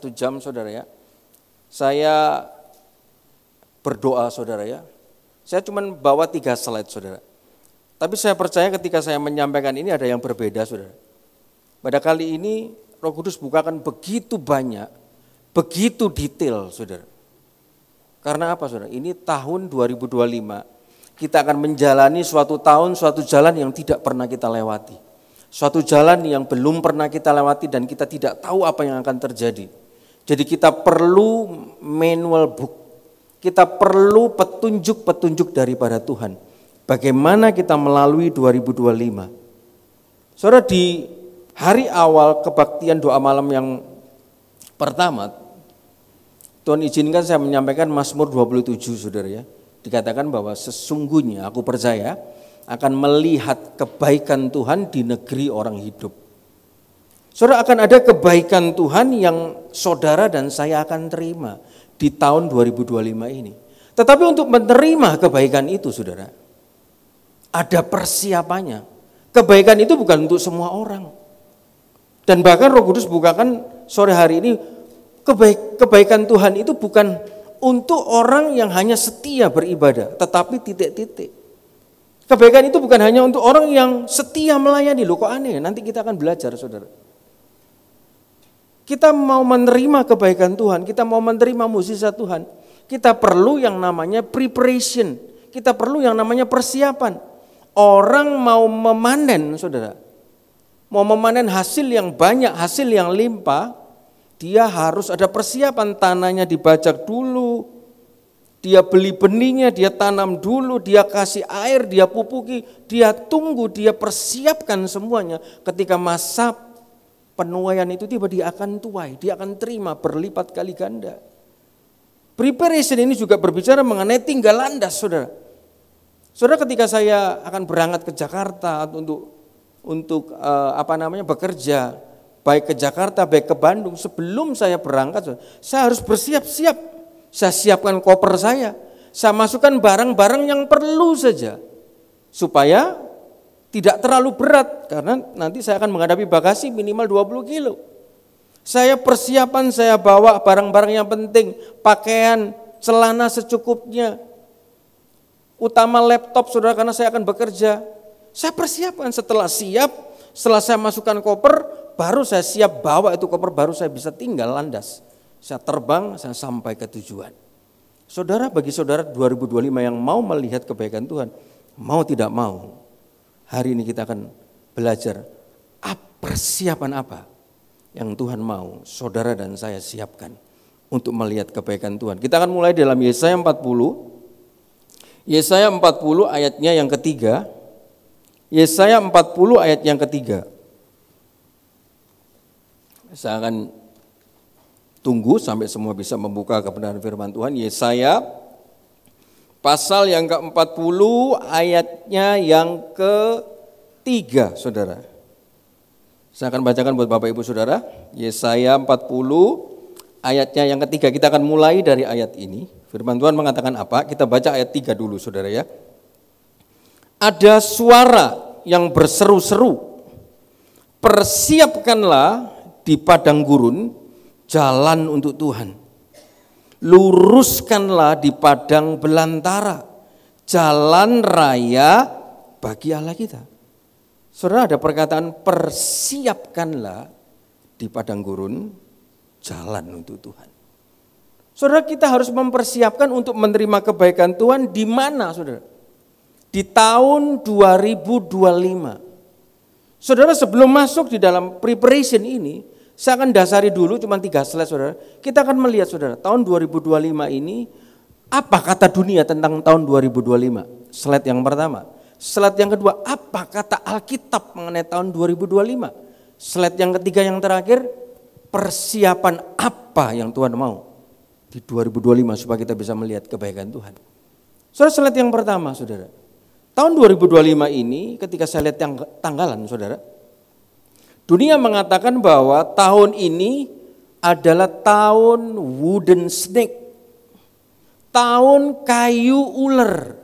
1 jam saudara ya. Saya berdoa saudara ya. Saya cuma bawa 3 slide saudara. Tapi saya percaya ketika saya menyampaikan ini ada yang berbeda saudara. Pada kali ini Roh Kudus bukakan begitu banyak, begitu detail saudara. Karena apa saudara? Ini tahun 2025. Kita akan menjalani suatu tahun, suatu jalan yang tidak pernah kita lewati. Suatu jalan yang belum pernah kita lewati dan kita tidak tahu apa yang akan terjadi. Jadi kita perlu manual book. Kita perlu petunjuk-petunjuk daripada Tuhan. Bagaimana kita melalui 2025. Saudara, di hari awal kebaktian doa malam yang pertama, Tuhan izinkan saya menyampaikan Mazmur 27 saudara ya. Dikatakan bahwa sesungguhnya aku percaya akan melihat kebaikan Tuhan di negeri orang hidup. Saudara, akan ada kebaikan Tuhan yang saudara dan saya akan terima di tahun 2025 ini. Tetapi untuk menerima kebaikan itu saudara, ada persiapannya. Kebaikan itu bukan untuk semua orang. Dan bahkan Roh Kudus bukakan sore hari ini, kebaikan Tuhan itu bukan untuk orang yang hanya setia beribadah, tetapi titik-titik. Kebaikan itu bukan hanya untuk orang yang setia melayani. Loh kok aneh, nanti kita akan belajar saudara. Kita mau menerima kebaikan Tuhan, kita mau menerima mukjizat Tuhan, kita perlu yang namanya preparation, kita perlu yang namanya persiapan. Orang mau memanen saudara, mau memanen hasil yang banyak, hasil yang limpah, dia harus ada persiapan, tanahnya dibajak dulu, dia beli benihnya, dia tanam dulu, dia kasih air, dia pupuki, dia tunggu, dia persiapkan semuanya. Ketika masa penuaian itu tiba, dia akan tuai, dia akan terima berlipat kali ganda. Preparation ini juga berbicara mengenai tinggal landas saudara. Saudara, ketika saya akan berangkat ke Jakarta untuk bekerja, baik ke Jakarta, baik ke Bandung, sebelum saya berangkat, saya harus bersiap-siap. Saya siapkan koper saya masukkan barang-barang yang perlu saja, supaya tidak terlalu berat, karena nanti saya akan menghadapi bagasi minimal 20 kilo. Saya persiapan, saya bawa barang-barang yang penting, pakaian, celana secukupnya, utama laptop saudara, karena saya akan bekerja. Saya persiapkan, setelah siap, setelah saya masukkan koper, baru saya siap bawa itu koper, baru saya bisa tinggal landas. Saya terbang, saya sampai ke tujuan. Saudara, bagi saudara 2025 yang mau melihat kebaikan Tuhan, mau tidak mau, hari ini kita akan belajar persiapan apa yang Tuhan mau saudara dan saya siapkan untuk melihat kebaikan Tuhan. Kita akan mulai dalam Yesaya 40. Yesaya 40 ayatnya yang ketiga. Yesaya 40 ayat yang ketiga. Saya akan tunggu sampai semua bisa membuka kebenaran firman Tuhan. Yesaya pasal yang ke-40 ayatnya yang ketiga saudara. Saya akan bacakan buat Bapak Ibu Saudara. Yesaya 40 ayatnya yang ketiga. Kita akan mulai dari ayat ini. Firman Tuhan mengatakan apa? Kita baca ayat 3 dulu saudara ya. Ada suara yang berseru-seru, persiapkanlah di padang gurun jalan untuk Tuhan. Luruskanlah di padang belantara jalan raya bagi Allah kita. Saudara, ada perkataan persiapkanlah di padang gurun jalan untuk Tuhan. Saudara, kita harus mempersiapkan untuk menerima kebaikan Tuhan di mana saudara? Di tahun 2025. Saudara, sebelum masuk di dalam preparation ini, saya akan dasari dulu cuma 3 slide saudara. Kita akan melihat saudara, tahun 2025 ini apa kata dunia tentang tahun 2025? Slide yang pertama. Slide yang kedua, apa kata Alkitab mengenai tahun 2025? Slide yang ketiga yang terakhir, persiapan apa yang Tuhan mau di 2025 supaya kita bisa melihat kebaikan Tuhan. Saudara, slide yang pertama saudara. Tahun 2025 ini ketika saya lihat yang tanggalan saudara, dunia mengatakan bahwa tahun ini adalah tahun wooden snake, tahun kayu ular.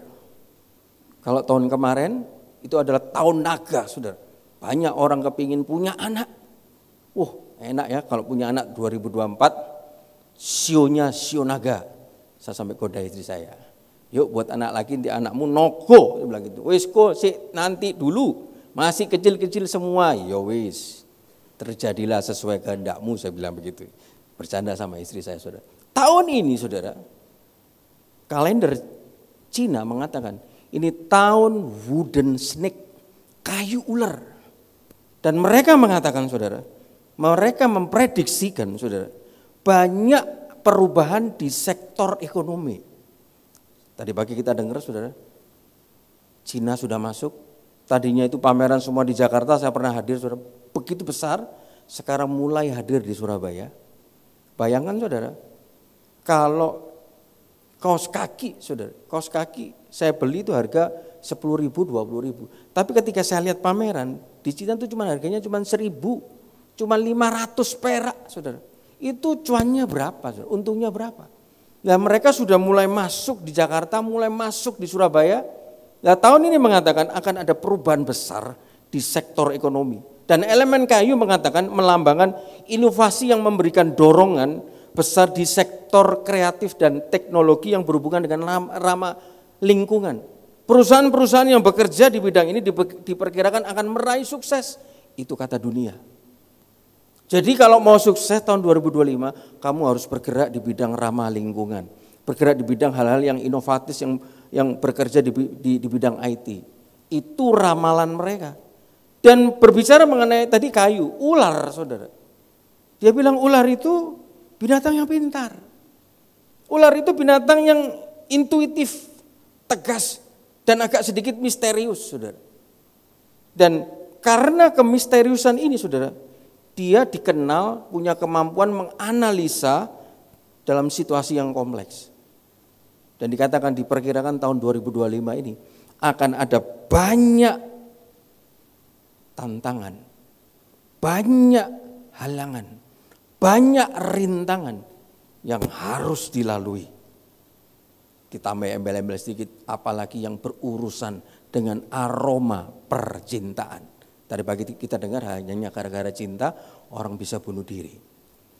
Kalau tahun kemarin itu adalah tahun naga saudara. Banyak orang kepingin punya anak. Enak ya kalau punya anak 2024. sionya sio naga. Saya sampai goda istri saya. Yuk buat anak lagi, nanti anakmu nogo, dia bilang gitu. Wis kok nanti dulu, masih kecil-kecil semua. Ya wis, terjadilah sesuai kehendakmu, saya bilang begitu. Bercanda sama istri saya, saudara. Tahun ini, saudara, kalender Cina mengatakan ini tahun wooden snake, kayu ular. Dan mereka mengatakan, saudara, mereka memprediksikan, saudara, banyak perubahan di sektor ekonomi. Tadi pagi kita dengar, saudara, Cina sudah masuk. Tadinya itu pameran semua di Jakarta, saya pernah hadir, saudara, begitu besar. Sekarang mulai hadir di Surabaya. Bayangkan, saudara, kalau kaos kaki, saudara, kaos kaki saya beli itu harga 10.000, 20.000. Tapi ketika saya lihat pameran di Cina itu harganya cuma 1.000, cuma 500 perak, saudara. Itu cuannya berapa, saudara? Untungnya berapa? Nah, mereka sudah mulai masuk di Jakarta, mulai masuk di Surabaya. Nah, tahun ini mengatakan akan ada perubahan besar di sektor ekonomi. Dan elemen kayu mengatakan melambangkan inovasi yang memberikan dorongan besar di sektor kreatif dan teknologi yang berhubungan dengan ramah lingkungan. Perusahaan-perusahaan yang bekerja di bidang ini diperkirakan akan meraih sukses. Itu kata dunia. Jadi kalau mau sukses tahun 2025, kamu harus bergerak di bidang ramah lingkungan. Bergerak di bidang hal-hal yang inovatif, yang bekerja di bidang IT. Itu ramalan mereka. Dan berbicara mengenai tadi kayu, ular, saudara. Dia bilang ular itu binatang yang pintar. Ular itu binatang yang intuitif, tegas, dan agak sedikit misterius, saudara. Dan karena kemisteriusan ini, saudara, dia dikenal punya kemampuan menganalisa dalam situasi yang kompleks. Dan dikatakan diperkirakan tahun 2025 ini akan ada banyak tantangan, banyak halangan, banyak rintangan yang harus dilalui. Ditambah embel-embel sedikit, apalagi yang berurusan dengan aroma percintaan. Tadi pagi kita dengar hanya gara-gara cinta orang bisa bunuh diri.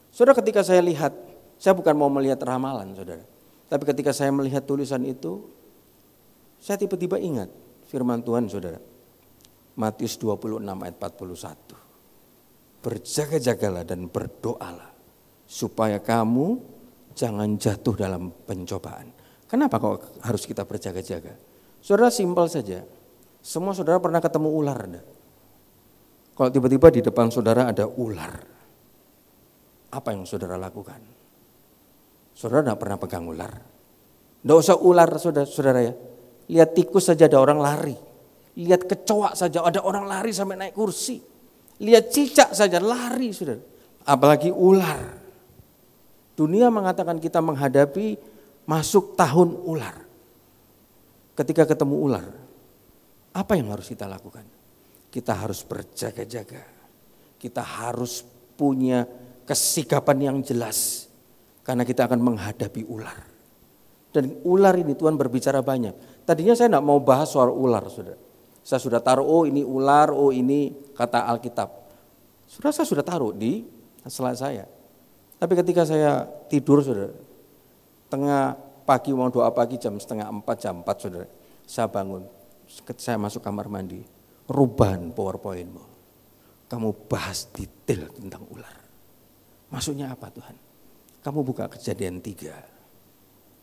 Saudara, ketika saya lihat, saya bukan mau melihat ramalan, saudara. Tapi ketika saya melihat tulisan itu, saya tiba-tiba ingat firman Tuhan, saudara. Matius 26 ayat 41. Berjaga-jagalah dan berdoalah supaya kamu jangan jatuh dalam pencobaan. Kenapa kok harus kita berjaga-jaga? Saudara, simpel saja. Semua saudara pernah ketemu ular, enggak? Kalau tiba-tiba di depan saudara ada ular, apa yang saudara lakukan? Saudara tidak pernah pegang ular. Tidak usah ular, saudara ya. Lihat tikus saja ada orang lari. Lihat kecoa saja ada orang lari sampai naik kursi. Lihat cicak saja lari, saudara. Apalagi ular. Dunia mengatakan kita menghadapi masuk tahun ular. Ketika ketemu ular, apa yang harus kita lakukan? Kita harus berjaga-jaga. Kita harus punya kesikapan yang jelas. Karena kita akan menghadapi ular. Dan ular ini Tuhan berbicara banyak. Tadinya saya tidak mau bahas soal ular, saudara. Saya sudah taruh, oh ini ular, oh ini kata Alkitab. Saya sudah taruh di slide saya. Tapi ketika saya tidur, saudara, tengah pagi mau doa pagi jam 3:30, jam 4, saudara. Saya bangun, saya masuk kamar mandi. Rubahan PowerPoint-mu. Kamu bahas detail tentang ular. Maksudnya apa, Tuhan? Kamu buka Kejadian 3.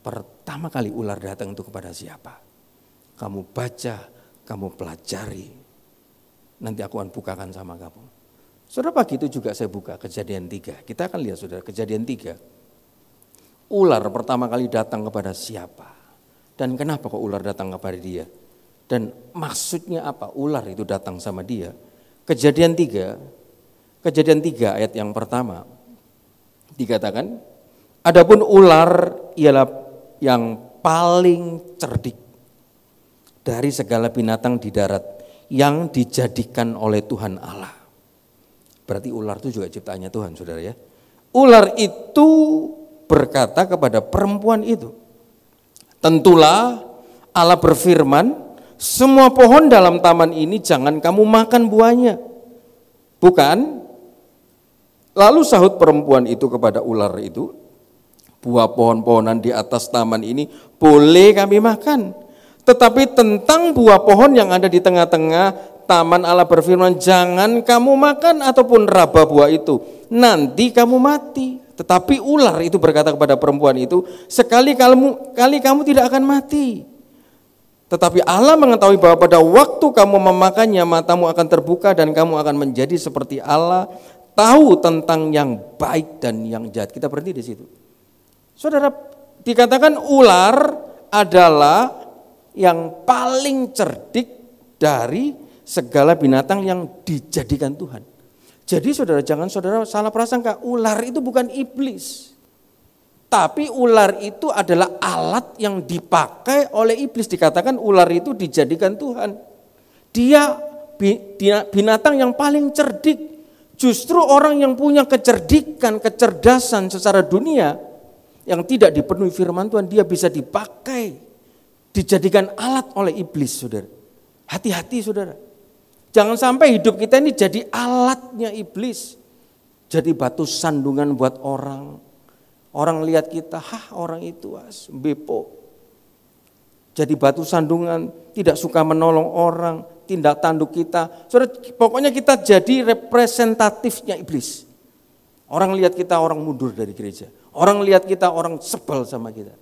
Pertama kali ular datang itu kepada siapa? Kamu baca, kamu pelajari. Nanti aku akan bukakan sama kamu. Saudara, pagi itu juga saya buka Kejadian 3. Kita akan lihat, saudara, Kejadian 3. Ular pertama kali datang kepada siapa? Dan kenapa kok ular datang kepada dia? Dan maksudnya apa? Ular itu datang sama dia. Kejadian 3 ayat yang pertama dikatakan, adapun ular ialah yang paling cerdik dari segala binatang di darat yang dijadikan oleh Tuhan Allah. Berarti ular itu juga ciptaannya Tuhan, saudara ya. Ular itu berkata kepada perempuan itu, tentulah Allah berfirman, semua pohon dalam taman ini jangan kamu makan buahnya. Bukan? Lalu sahut perempuan itu kepada ular itu, buah pohon-pohonan di atas taman ini boleh kami makan. Tetapi tentang buah pohon yang ada di tengah-tengah taman Allah berfirman, jangan kamu makan ataupun raba buah itu, nanti kamu mati. Tetapi ular itu berkata kepada perempuan itu, sekali kamu tidak akan mati. Tetapi Allah mengetahui bahwa pada waktu kamu memakannya, matamu akan terbuka dan kamu akan menjadi seperti Allah, tahu tentang yang baik dan yang jahat. Kita berhenti di situ. Saudara, dikatakan ular adalah yang paling cerdik dari segala binatang yang dijadikan Tuhan. Jadi saudara, jangan saudara salah prasangka, ular itu bukan iblis. Tapi ular itu adalah alat yang dipakai oleh iblis. Dikatakan ular itu dijadikan Tuhan. Dia binatang yang paling cerdik. Justru orang yang punya kecerdikan, kecerdasan secara dunia yang tidak dipenuhi firman Tuhan, dia bisa dipakai, dijadikan alat oleh iblis, saudara. Hati-hati, saudara. Jangan sampai hidup kita ini jadi alatnya iblis. Jadi batu sandungan buat orang. Orang lihat kita, orang itu bepo. Jadi batu sandungan, tidak suka menolong orang, tindak tanduk kita. Saudara, pokoknya kita jadi representatifnya iblis. Orang lihat kita orang mundur dari gereja. Orang lihat kita orang sebel sama kita.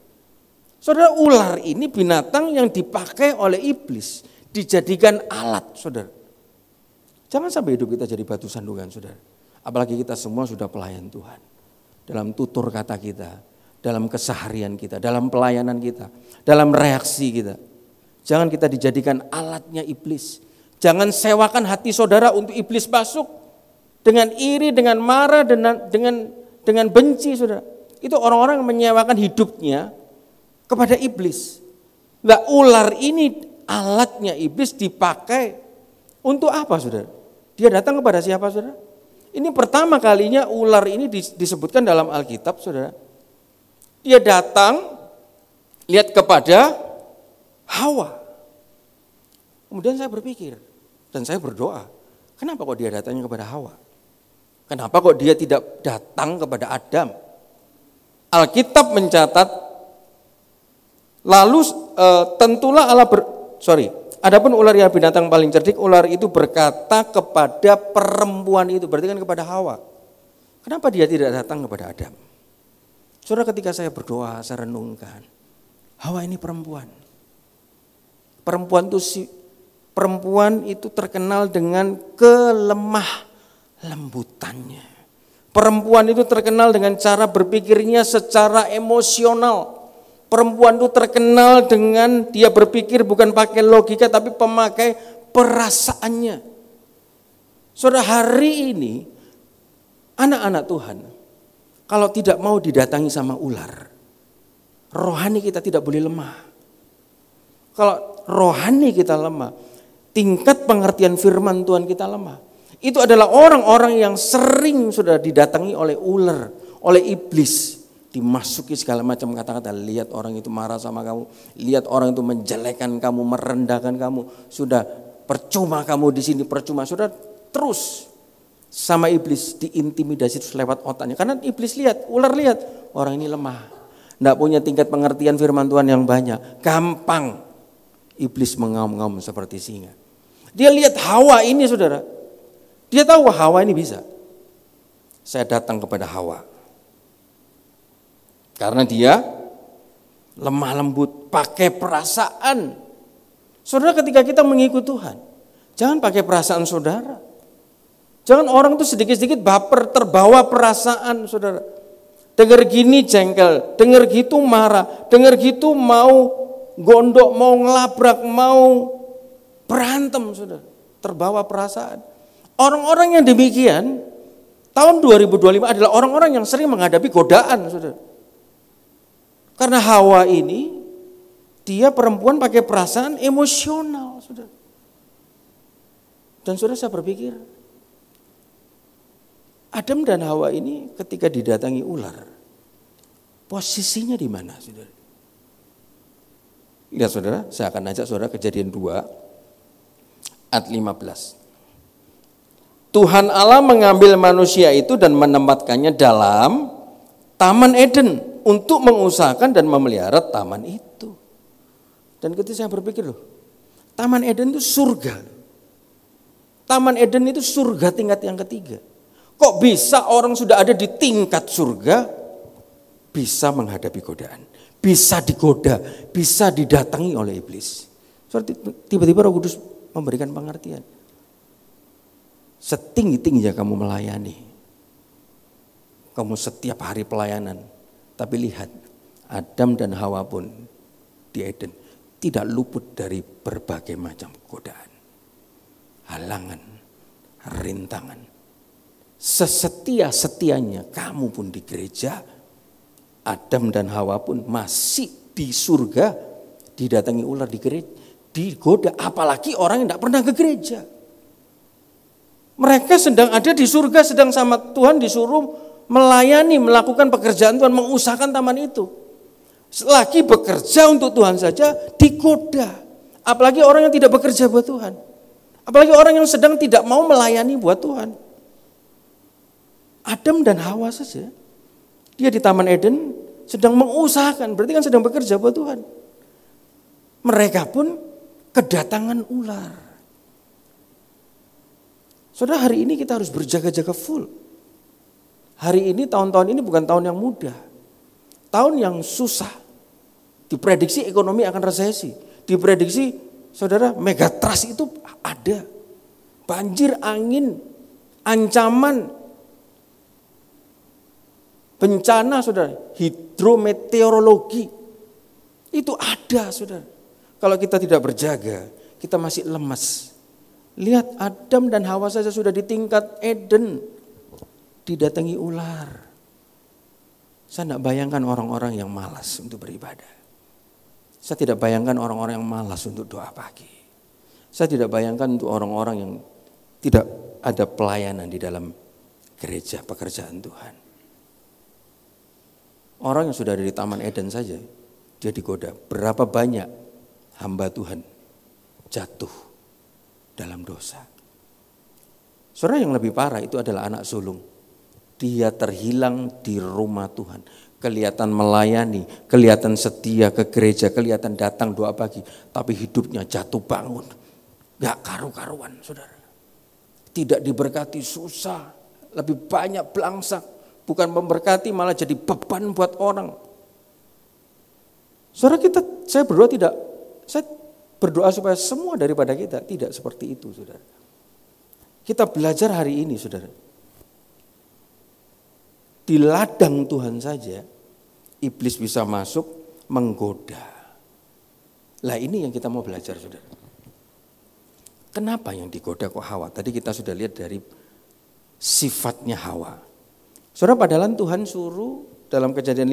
Saudara, ular ini binatang yang dipakai oleh iblis, dijadikan alat, saudara. Jangan sampai hidup kita jadi batu sandungan, saudara. Apalagi kita semua sudah pelayan Tuhan. Dalam tutur kata kita, dalam keseharian kita, dalam pelayanan kita, dalam reaksi kita. Jangan kita dijadikan alatnya iblis. Jangan sewakan hati saudara untuk iblis masuk dengan iri, dengan marah, dengan benci, saudara. Itu orang-orang yang menyewakan hidupnya kepada iblis. Nah, ular ini alatnya iblis dipakai untuk apa, saudara? Dia datang kepada siapa, saudara? Ini pertama kalinya ular ini disebutkan dalam Alkitab, saudara. Dia datang, lihat kepada Hawa. Kemudian saya berpikir, dan saya berdoa, kenapa kok dia datangnya kepada Hawa? Kenapa kok dia tidak datang kepada Adam? Alkitab mencatat, lalu tentulah Allah adapun ular yang binatang paling cerdik, ular itu berkata kepada perempuan itu, berarti kan kepada Hawa. Kenapa dia tidak datang kepada Adam? Saudara, ketika saya berdoa, saya renungkan, Hawa ini perempuan. Perempuan itu terkenal dengan kelemah lembutannya. Perempuan itu terkenal dengan cara berpikirnya secara emosional. Perempuan itu terkenal dengan dia berpikir bukan pakai logika tapi pemakai perasaannya. Saudara, hari ini anak-anak Tuhan kalau tidak mau didatangi sama ular, rohani kita tidak boleh lemah. Kalau rohani kita lemah, tingkat pengertian firman Tuhan kita lemah. Itu adalah orang-orang yang sering sudah didatangi oleh ular, oleh iblis. Dimasuki segala macam kata-kata, lihat orang itu marah sama kamu, lihat orang itu menjelekkan kamu, merendahkan kamu, sudah percuma kamu di sini, percuma, sudah terus sama iblis diintimidasi lewat otaknya. Karena iblis lihat, ular lihat, orang ini lemah, tidak punya tingkat pengertian firman Tuhan yang banyak, gampang iblis mengaum-ngaum seperti singa. Dia lihat Hawa ini, saudara, dia tahu Hawa ini bisa. Saya datang kepada Hawa. Karena dia lemah lembut, pakai perasaan. Saudara, ketika kita mengikut Tuhan, jangan pakai perasaan saudara. Jangan orang itu sedikit-sedikit baper, terbawa perasaan, saudara. Dengar gini jengkel, dengar gitu marah, dengar gitu mau gondok, mau ngelabrak, mau berantem, saudara. Terbawa perasaan. Orang-orang yang demikian, tahun 2025 adalah orang-orang yang sering menghadapi godaan, saudara. Karena Hawa ini, dia perempuan pakai perasaan emosional, saudara. Dan saudara, saya berpikir, Adam dan Hawa ini ketika didatangi ular, posisinya di mana, saudara? Lihat, saudara, saya akan ajak saudara Kejadian 2 ayat 15. Tuhan Allah mengambil manusia itu dan menempatkannya dalam Taman Eden. untuk mengusahakan dan memelihara taman itu. Dan ketika saya berpikir loh, Taman Eden itu surga. Taman Eden itu surga tingkat yang ketiga. Kok bisa orang sudah ada di tingkat surga bisa menghadapi godaan, bisa digoda, bisa didatangi oleh iblis. Tiba-tiba Roh Kudus memberikan pengertian. Setinggi-tingginya kamu melayani, kamu setiap hari pelayanan, tapi lihat Adam dan Hawa pun di Eden tidak luput dari berbagai macam godaan, halangan, rintangan. Sesetia-setianya kamu pun di gereja, Adam dan Hawa pun masih di surga didatangi ular di gereja, digoda, apalagi orang yang tidak pernah ke gereja. Mereka sedang ada di surga, sedang sama Tuhan disuruh melayani, melakukan pekerjaan Tuhan, mengusahakan taman itu. Lagi bekerja untuk Tuhan saja digoda. Apalagi orang yang tidak bekerja buat Tuhan. Apalagi orang yang sedang tidak mau melayani buat Tuhan. Adam dan Hawa saja, dia di Taman Eden sedang mengusahakan, berarti kan sedang bekerja buat Tuhan. Mereka pun kedatangan ular. Saudara, hari ini kita harus berjaga-jaga full. Hari ini, tahun-tahun ini bukan tahun yang mudah. Tahun yang susah. Diprediksi ekonomi akan resesi. Diprediksi, saudara, megatrust itu ada. Banjir, angin, ancaman, bencana, saudara. Hidrometeorologi. Itu ada, saudara. Kalau kita tidak berjaga, kita masih lemas. Lihat Adam dan Hawa saja sudah di tingkat Eden, didatangi ular. Saya tidak bayangkan orang-orang yang malas untuk beribadah. Saya tidak bayangkan orang-orang yang malas untuk doa pagi. Saya tidak bayangkan untuk orang-orang yang tidak ada pelayanan di dalam gereja, pekerjaan Tuhan. Orang yang sudah ada di Taman Eden saja, dia digoda. Berapa banyak hamba Tuhan jatuh dalam dosa. Saudara, yang lebih parah itu adalah anak sulung. Dia terhilang di rumah Tuhan. Kelihatan melayani, kelihatan setia ke gereja, kelihatan datang doa pagi. Tapi hidupnya jatuh bangun. Gak karu-karuan, saudara. Tidak diberkati, susah. Lebih banyak belangsak. Bukan memberkati, malah jadi beban buat orang. Saudara, saya berdoa saya berdoa supaya semua daripada kita tidak seperti itu, saudara. Kita belajar hari ini, saudara. Di ladang Tuhan saja, iblis bisa masuk menggoda. Lah ini yang kita mau belajar, saudara. Kenapa yang digoda kok Hawa? Tadi kita sudah lihat dari sifatnya Hawa. Saudara, padahal Tuhan suruh dalam Kejadian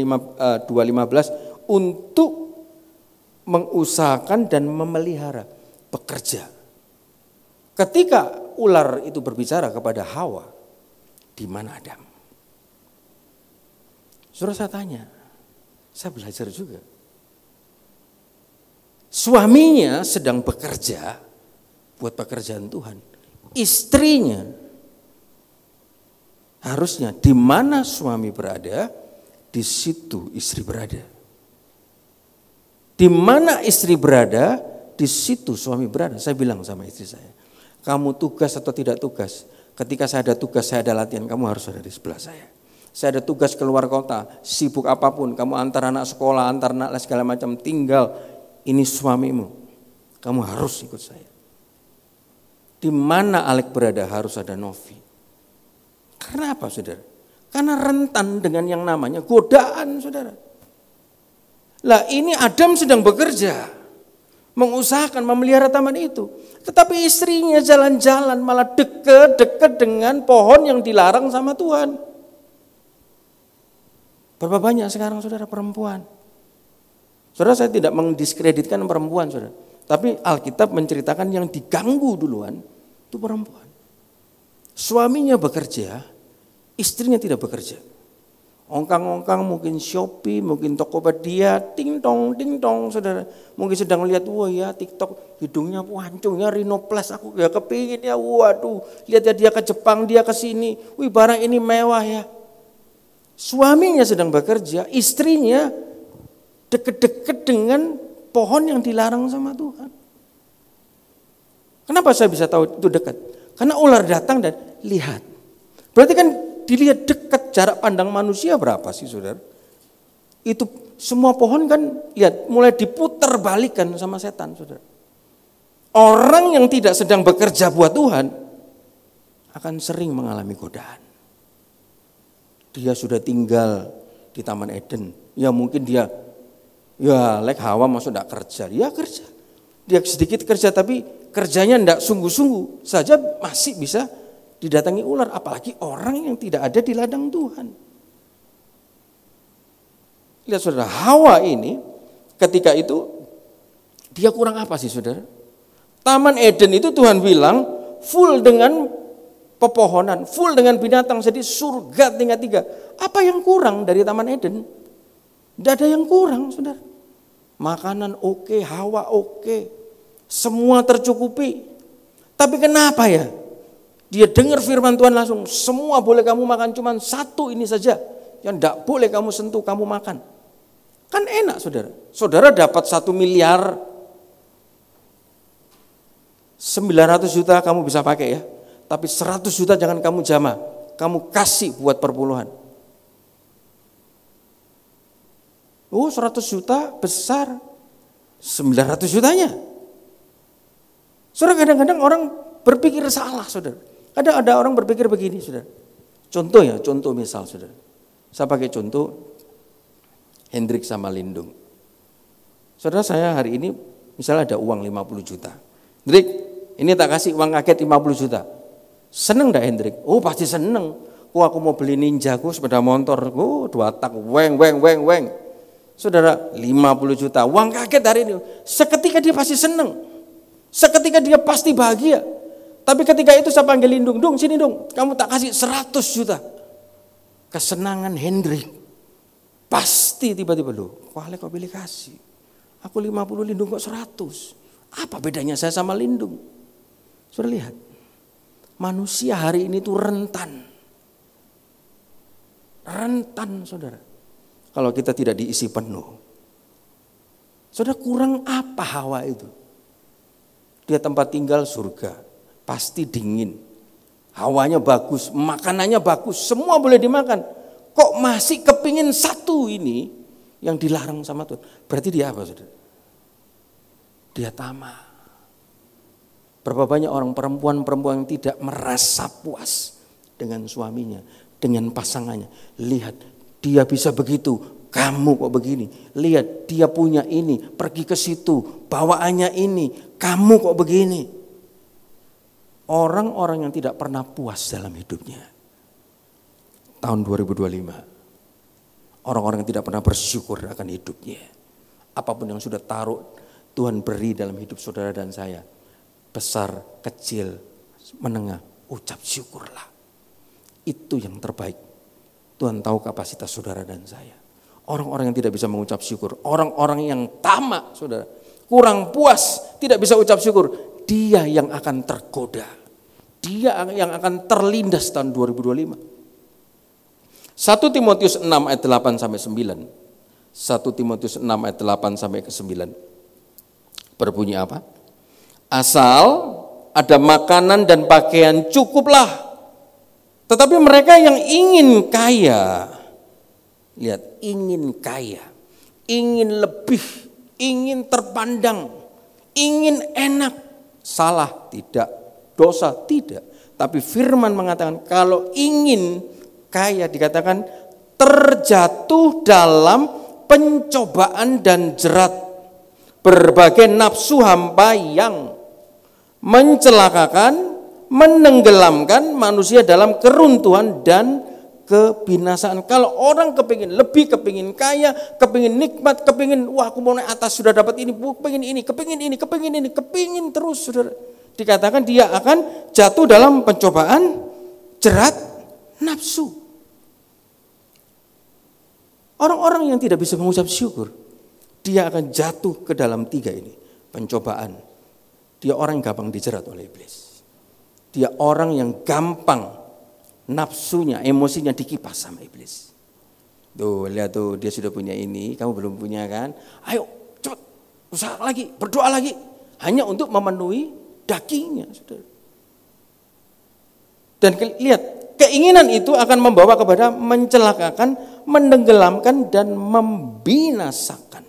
2:15 untuk mengusahakan dan memelihara, bekerja. Ketika ular itu berbicara kepada Hawa, di mana Adam? Saudara, saya tanya, saya belajar juga. Suaminya sedang bekerja buat pekerjaan Tuhan. Istrinya harusnya di mana suami berada, di situ istri berada. Di mana istri berada, di situ suami berada. Saya bilang sama istri saya, kamu tugas atau tidak tugas, ketika saya ada tugas, saya ada latihan, kamu harus ada di sebelah saya. Saya ada tugas keluar kota, sibuk apapun, kamu antar anak sekolah, antar anak segala macam, tinggal, ini suamimu, kamu harus ikut saya. Di mana Alek berada harus ada Novi. Karena apa, saudara? Karena rentan dengan yang namanya godaan, saudara. Lah ini Adam sedang bekerja, mengusahakan memelihara taman itu. Tetapi istrinya jalan-jalan malah dekat-dekat dengan pohon yang dilarang sama Tuhan. Berapa banyak sekarang, saudara, perempuan? Saudara, saya tidak mendiskreditkan perempuan, saudara. Tapi Alkitab menceritakan yang diganggu duluan itu perempuan. Suaminya bekerja, istrinya tidak bekerja. Ongkang-ongkang, mungkin Shopee, mungkin Tokopedia, ting tong, saudara. Mungkin sedang melihat, wah ya TikTok, hidungnya pancung ya, Rhinoplas, aku gak kepingin ya, waduh. Lihat ya dia ke Jepang, dia ke sini, wih barang ini mewah ya. Suaminya sedang bekerja, istrinya deket-deket dengan pohon yang dilarang sama Tuhan. Kenapa saya bisa tahu itu dekat? Karena ular datang dan lihat. Berarti kan dilihat dekat, jarak pandang manusia berapa sih saudara? Itu semua pohon kan lihat mulai diputar balikan sama setan saudara. Orang yang tidak sedang bekerja buat Tuhan akan sering mengalami godaan. Dia sudah tinggal di Taman Eden. Ya mungkin dia Hawa masuk tidak kerja. Ya kerja. Dia sedikit kerja tapi kerjanya tidak sungguh-sungguh saja masih bisa didatangi ular. Apalagi orang yang tidak ada di ladang Tuhan. Lihat saudara, Hawa ini ketika itu dia kurang apa sih saudara? Taman Eden itu Tuhan bilang full dengan pepohonan, full dengan binatang, jadi surga tingkat 3. Apa yang kurang dari Taman Eden? Tidak ada yang kurang saudara. Makanan oke, Hawa oke, semua tercukupi. Tapi kenapa ya? Dia dengar firman Tuhan langsung, semua boleh kamu makan, cuman satu ini saja yang tidak boleh kamu sentuh, kamu makan. Kan enak saudara. Saudara dapat 1 miliar 900 juta kamu bisa pakai ya. Tapi 100 juta jangan kamu jamah. Kamu kasih buat perpuluhan. Oh 100 juta besar. 900 jutanya. Saudara kadang-kadang orang berpikir salah saudara. Kadang ada orang berpikir begini saudara. Contoh misal saudara. Saya pakai contoh Hendrik sama Lindung. Saudara saya hari ini misalnya ada uang 50 juta. Hendrik ini tak kasih uang kaget 50 juta. Seneng enggak Hendrik? Oh pasti seneng. Oh aku mau beli ninjaku sepeda motor. Oh 2 tak weng. Saudara 50 juta uang kaget hari ini. Seketika dia pasti seneng. Seketika dia pasti bahagia. Tapi ketika itu saya panggil Lindung, Dung sini Dung. Kamu tak kasih 100 juta. Kesenangan Hendrik. Pasti tiba-tiba loh. Kok pilih kasih. Aku 50 Lindung kok 100. Apa bedanya saya sama Lindung? Saudara lihat. Manusia hari ini tuh rentan. Rentan saudara. Kalau kita tidak diisi penuh. Saudara kurang apa Hawa itu? Dia tempat tinggal surga. Pasti dingin. Hawanya bagus, makanannya bagus, semua boleh dimakan. Kok masih kepingin satu ini yang dilarang sama Tuhan? Berarti dia apa saudara? Dia tamak. Berapa banyak orang perempuan-perempuan yang tidak merasa puas dengan suaminya, dengan pasangannya. Lihat, dia bisa begitu, kamu kok begini. Lihat, dia punya ini, pergi ke situ, bawaannya ini, kamu kok begini. Orang-orang yang tidak pernah puas dalam hidupnya. Tahun 2025, orang-orang yang tidak pernah bersyukur akan hidupnya. Apapun yang sudah taruh, Tuhan beri dalam hidup saudara dan saya. Besar, kecil, menengah, ucap syukurlah. Itu yang terbaik. Tuhan tahu kapasitas saudara dan saya. Orang-orang yang tidak bisa mengucap syukur, orang-orang yang tamak saudara, kurang puas, tidak bisa ucap syukur, dia yang akan tergoda. Dia yang akan terlindas tahun 2025. 1 Timotius 6 ayat 8 sampai 9. 1 Timotius 6 ayat 8 sampai ke 9. Berbunyi apa? Asal ada makanan dan pakaian cukuplah. Tetapi mereka yang ingin kaya, lihat, ingin kaya, ingin lebih, ingin terpandang, ingin enak, salah tidak, dosa tidak. Tapi firman mengatakan kalau ingin kaya dikatakan terjatuh dalam pencobaan dan jerat berbagai nafsu hampa yang mencelakakan, menenggelamkan manusia dalam keruntuhan dan kebinasaan. Kalau orang kepingin lebih, kepingin kaya, kepingin nikmat, kepingin wah aku mau naik atas sudah dapat ini, kepingin terus saudara. Dikatakan dia akan jatuh dalam pencobaan, jerat, nafsu. Orang-orang yang tidak bisa mengucap syukur, dia akan jatuh ke dalam 3 ini, pencobaan. Dia orang yang gampang dijerat oleh iblis. Dia orang yang gampang nafsunya, emosinya dikipas sama iblis. Tuh, lihat tuh, dia sudah punya ini, kamu belum punya kan? Ayo, cepat, usaha lagi, berdoa lagi. Hanya untuk memenuhi dagingnya, saudara. Dan lihat, keinginan itu akan membawa kepada mencelakakan, menenggelamkan, dan membinasakan.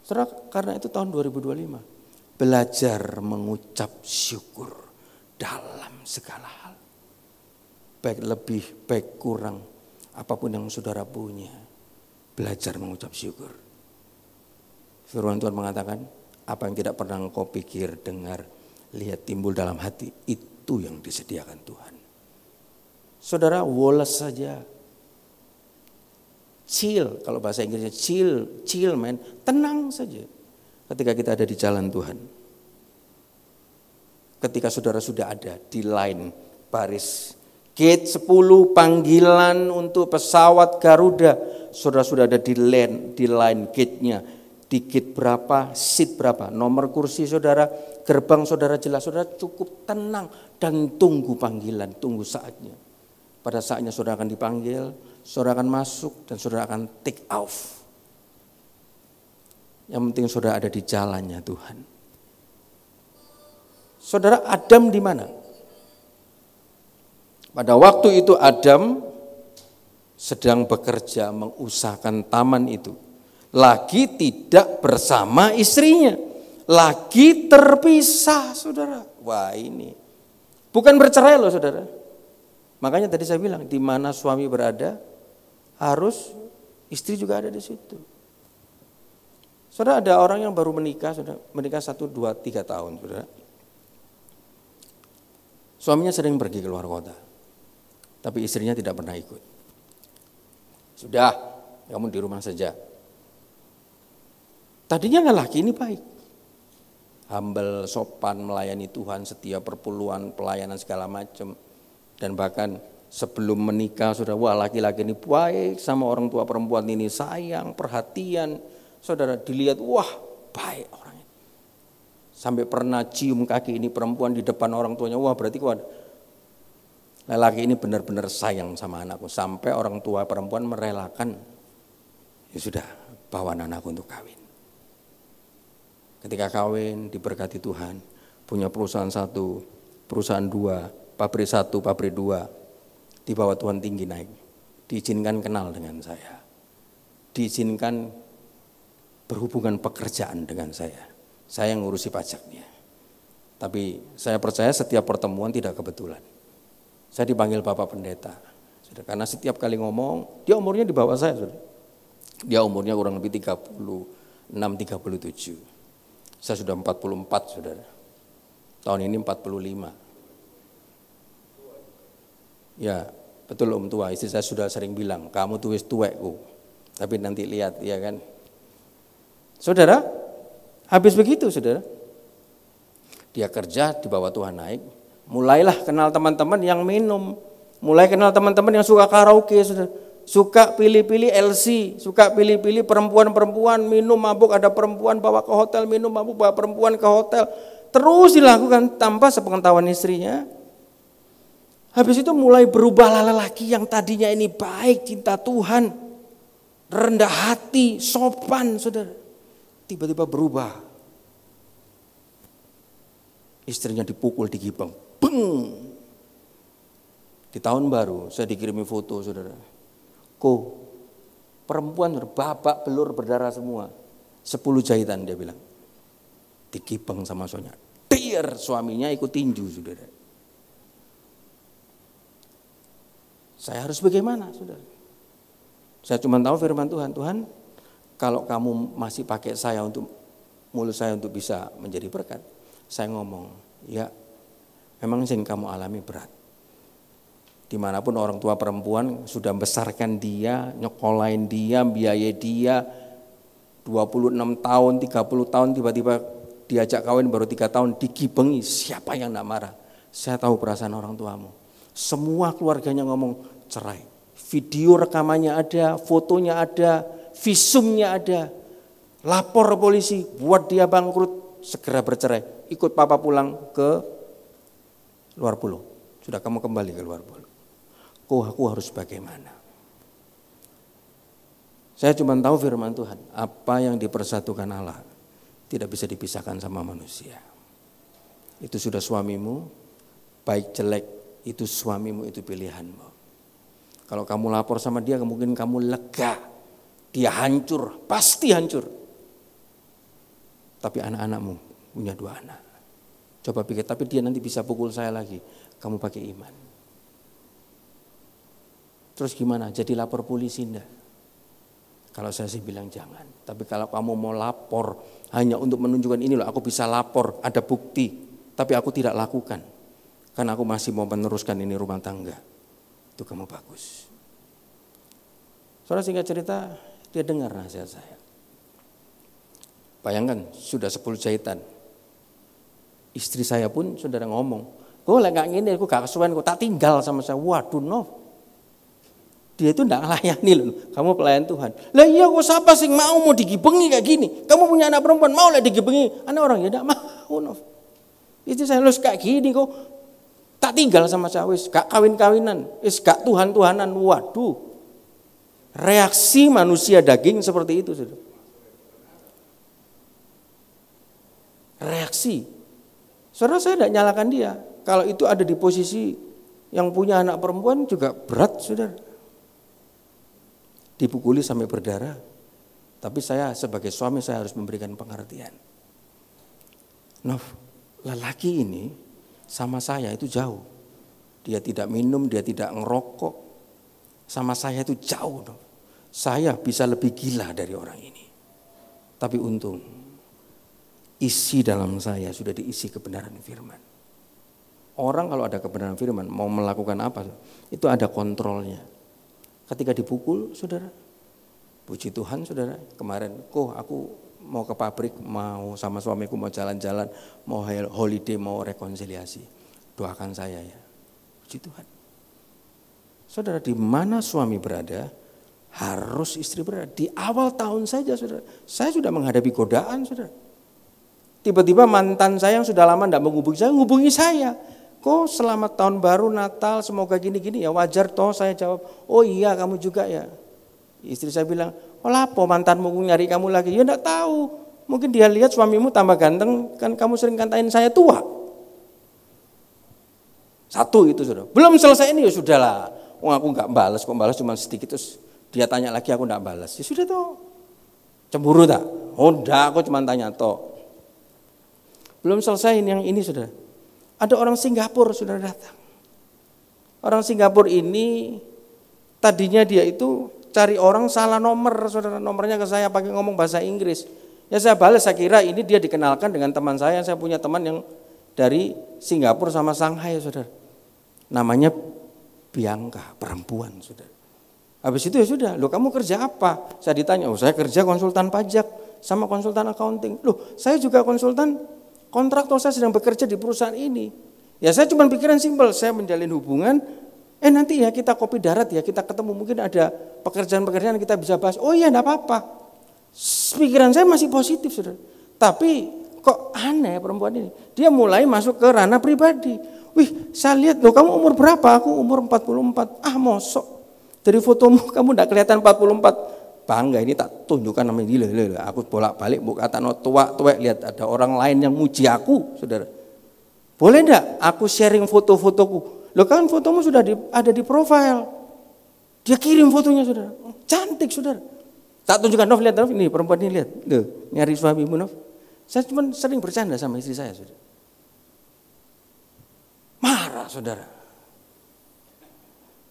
Saudara, karena itu tahun 2025, belajar mengucap syukur dalam segala hal. Baik lebih, baik kurang, apapun yang saudara punya, belajar mengucap syukur. Firman Tuhan mengatakan, apa yang tidak pernah engkau pikir, dengar, lihat, timbul dalam hati, itu yang disediakan Tuhan. Saudara, woles saja. Chill, kalau bahasa Inggrisnya chill man, tenang saja. Ketika kita ada di jalan Tuhan. Ketika saudara sudah ada di line baris gate 10 panggilan untuk pesawat Garuda, saudara sudah ada di line gate-nya. Di gate berapa, seat berapa, nomor kursi saudara, gerbang saudara jelas, saudara cukup tenang dan tunggu panggilan, tunggu saatnya. Pada saatnya saudara akan dipanggil, saudara akan masuk dan saudara akan take off. Yang penting saudara ada di jalannya Tuhan. Saudara, Adam di mana? Pada waktu itu Adam sedang bekerja mengusahakan taman itu. Lagi tidak bersama istrinya. Lagi terpisah, saudara. Wah, ini bukan bercerai loh, saudara. Makanya tadi saya bilang, di mana suami berada, harus istri juga ada di situ. Saudara, ada orang yang baru menikah, saudara, menikah 1, 2, 3 tahun, saudara. Suaminya sering pergi keluar kota, tapi istrinya tidak pernah ikut. Sudah, kamu di rumah saja. Tadinya lelaki ini baik, humble, sopan, melayani Tuhan, setia perpuluhan, pelayanan segala macam. Dan bahkan sebelum menikah sudah, wah laki-laki ini baik sama orang tua perempuan ini, sayang, perhatian. Saudara dilihat, wah baik orangnya. Sampai pernah cium kaki ini perempuan di depan orang tuanya, wah berarti kuat. Lelaki ini benar-benar sayang sama anakku. Sampai orang tua perempuan merelakan, ya sudah bawa anakku untuk kawin. Ketika kawin diberkati Tuhan, punya perusahaan 1, perusahaan 2, pabrik 1, pabrik 2, dibawa Tuhan tinggi naik. Diizinkan kenal dengan saya. Diizinkan berhubungan pekerjaan dengan saya. Saya yang ngurusi pajaknya. Tapi saya percaya setiap pertemuan tidak kebetulan. Saya dipanggil Bapak Pendeta. Karena setiap kali ngomong, dia umurnya di bawah saya. Dia umurnya kurang lebih 36, 37. Saya sudah 44, saudara. Tahun ini 45. Ya, betul Om tua. Istri saya sudah sering bilang, kamu tuh wis tuwekku. Tapi nanti lihat, ya kan. Saudara, habis begitu, saudara. Dia kerja, dibawa Tuhan naik. Mulailah kenal teman-teman yang minum. Mulai kenal teman-teman yang suka karaoke, saudara. Suka pilih-pilih LC, suka pilih-pilih perempuan-perempuan, minum mabuk, ada perempuan bawa ke hotel, minum mabuk, bawa perempuan ke hotel. Terus dilakukan tanpa sepengetahuan istrinya. Habis itu mulai berubahlah lelaki yang tadinya ini baik, cinta Tuhan, rendah hati, sopan, saudara. Tiba-tiba berubah. Istrinya dipukul, digibang, beng. Di tahun baru saya dikirimi foto, saudara. Perempuan babak belur berdarah semua, 10 jahitan dia bilang. Digibeng sama suaminya. Dir, suaminya ikut tinju, saudara. Saya harus bagaimana, saudara? Saya cuma tahu firman Tuhan, Tuhan, kalau kamu masih pakai saya untuk mulut saya untuk bisa menjadi berkat, saya ngomong, ya memang yang kamu alami berat. Dimanapun orang tua perempuan sudah membesarkan dia, nyekolahin dia, biayai dia 26 tahun, 30 tahun, tiba-tiba diajak kawin baru 3 tahun, digibengi, siapa yang tidak marah? Saya tahu perasaan orang tuamu. Semua keluarganya ngomong cerai. Video rekamannya ada, fotonya ada, visumnya ada. Lapor polisi, buat dia bangkrut, segera bercerai. Ikut papa pulang ke luar pulau. Sudah kamu kembali ke luar pulau. aku harus bagaimana? Saya cuma tahu firman Tuhan, apa yang dipersatukan Allah tidak bisa dipisahkan sama manusia. Itu sudah suamimu, baik jelek, itu suamimu, itu pilihanmu. Kalau kamu lapor sama dia, mungkin kamu lega, dia hancur, pasti hancur. Tapi anak-anakmu punya 2 anak. Coba pikir, tapi dia nanti bisa pukul saya lagi, kamu pakai iman. Terus gimana? Jadi lapor polisi enggak? Kalau saya sih bilang jangan. Tapi kalau kamu mau lapor hanya untuk menunjukkan ini loh, aku bisa lapor, ada bukti. Tapi aku tidak lakukan. Karena aku masih mau meneruskan ini rumah tangga. Itu kamu bagus. Saudara, singkat cerita, dia dengar nasihat saya. Bayangkan, sudah 10 jahitan. Istri saya pun saudara ngomong, gue lah gak ngini, gue gak kesuwen, gue tak tinggal sama saya. Waduh, no. Dia itu enggak melayani loh, kamu pelayan Tuhan. Lah iya, kok siapa sih mau digibengi kayak gini? Kamu punya anak perempuan, mau lah digibengi? Anak orang ya enggak mau. No. Itu saya lulus kayak gini kok. Tak tinggal sama saya, wis gak kawin-kawinan, wis gak Tuhan-Tuhanan. Waduh. Reaksi manusia daging seperti itu, Saudara. Reaksi. Saudara, saya tidak nyalakan dia. Kalau itu ada di posisi yang punya anak perempuan juga berat, Saudara. Dipukuli sampai berdarah. Tapi saya sebagai suami saya harus memberikan pengertian. Lelaki ini sama saya itu jauh. Dia tidak minum, dia tidak ngerokok. Sama saya itu jauh. Saya bisa lebih gila dari orang ini. Tapi untung isi dalam saya sudah diisi kebenaran firman. Orang kalau ada kebenaran firman mau melakukan apa, itu ada kontrolnya. Ketika dipukul, saudara, puji Tuhan saudara, kemarin aku mau ke pabrik, mau sama suamiku mau jalan-jalan, mau holiday, mau rekonsiliasi. Doakan saya ya, puji Tuhan. Saudara, di mana suami berada, harus istri berada. Di awal tahun saja saudara, saya sudah menghadapi godaan saudara. Tiba-tiba mantan saya yang sudah lama tidak menghubungi saya. Kok selamat tahun baru, Natal, semoga gini-gini ya, wajar toh. Saya jawab, oh iya kamu juga ya. Istri saya bilang, oh lapo mantanmu nyari kamu lagi. Ya enggak tahu, mungkin dia lihat suamimu tambah ganteng, kan kamu sering katain saya tua. Satu itu sudah, belum selesai ini ya sudahlah. Oh aku enggak balas, kok balas cuma sedikit, terus dia tanya lagi aku enggak balas. Ya sudah toh, cemburu tak? Oh enggak, aku cuma tanya toh. Belum selesai yang ini sudah. Ada orang Singapura sudah datang. Orang Singapura ini tadinya dia itu cari orang salah nomor, saudara, nomornya ke saya pakai ngomong bahasa Inggris. Ya saya balas, saya kira ini dia dikenalkan dengan teman saya punya teman yang dari Singapura sama Shanghai, saudara. Namanya Bianca, perempuan, saudara. Habis itu ya sudah, loh kamu kerja apa? Saya ditanya, oh saya kerja konsultan pajak sama konsultan accounting. Loh saya juga konsultan kontraktor, saya sedang bekerja di perusahaan ini. Ya saya cuma pikiran simpel, saya menjalin hubungan, nanti ya kita kopi darat ya, kita ketemu, mungkin ada pekerjaan-pekerjaan kita bisa bahas. Oh iya enggak apa-apa. Pikiran saya masih positif saudara. Tapi kok aneh perempuan ini. Dia mulai masuk ke ranah pribadi. Wih saya lihat loh kamu umur berapa? Aku umur 44. Ah mosok. Dari fotomu kamu enggak kelihatan 44. Bangga ini tak tunjukkan namanya gila. Aku bolak-balik buka kata tua-tua, lihat ada orang lain yang muji aku, saudara. Boleh enggak aku sharing foto-fotoku? Loh kan fotomu sudah ada di profile. Dia kirim fotonya, saudara. Cantik, saudara. Tak tunjukkan, Nov, lihat Nov, ini perempuan ini lihat. Loh, nyari suamimu, Nov. Saya cuma sering bercanda sama istri saya, saudara. Marah, saudara.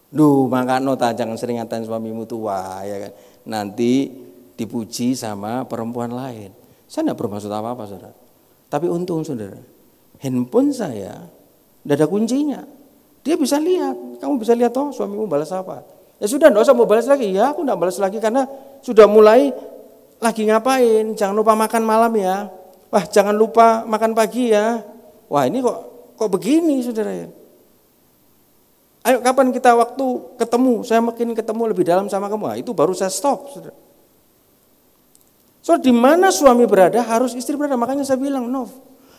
Duh, maka nota jangan sering ngatain suamimu tua, ya kan. Nanti dipuji sama perempuan lain. Saya tidak bermaksud apa-apa, saudara. Tapi untung, saudara, handphone saya tidak ada kuncinya. Dia bisa lihat, kamu bisa lihat toh suamimu balas apa. Ya sudah, tidak usah mau balas lagi. Ya aku tidak balas lagi karena sudah mulai lagi ngapain. Jangan lupa makan malam ya. Wah jangan lupa makan pagi ya. Wah ini kok begini, saudara ya. Ayo kapan kita waktu ketemu, saya makin ketemu lebih dalam sama kamu. Nah, itu baru saya stop, saudara. So di mana suami berada harus istri berada. Makanya saya bilang, Nov,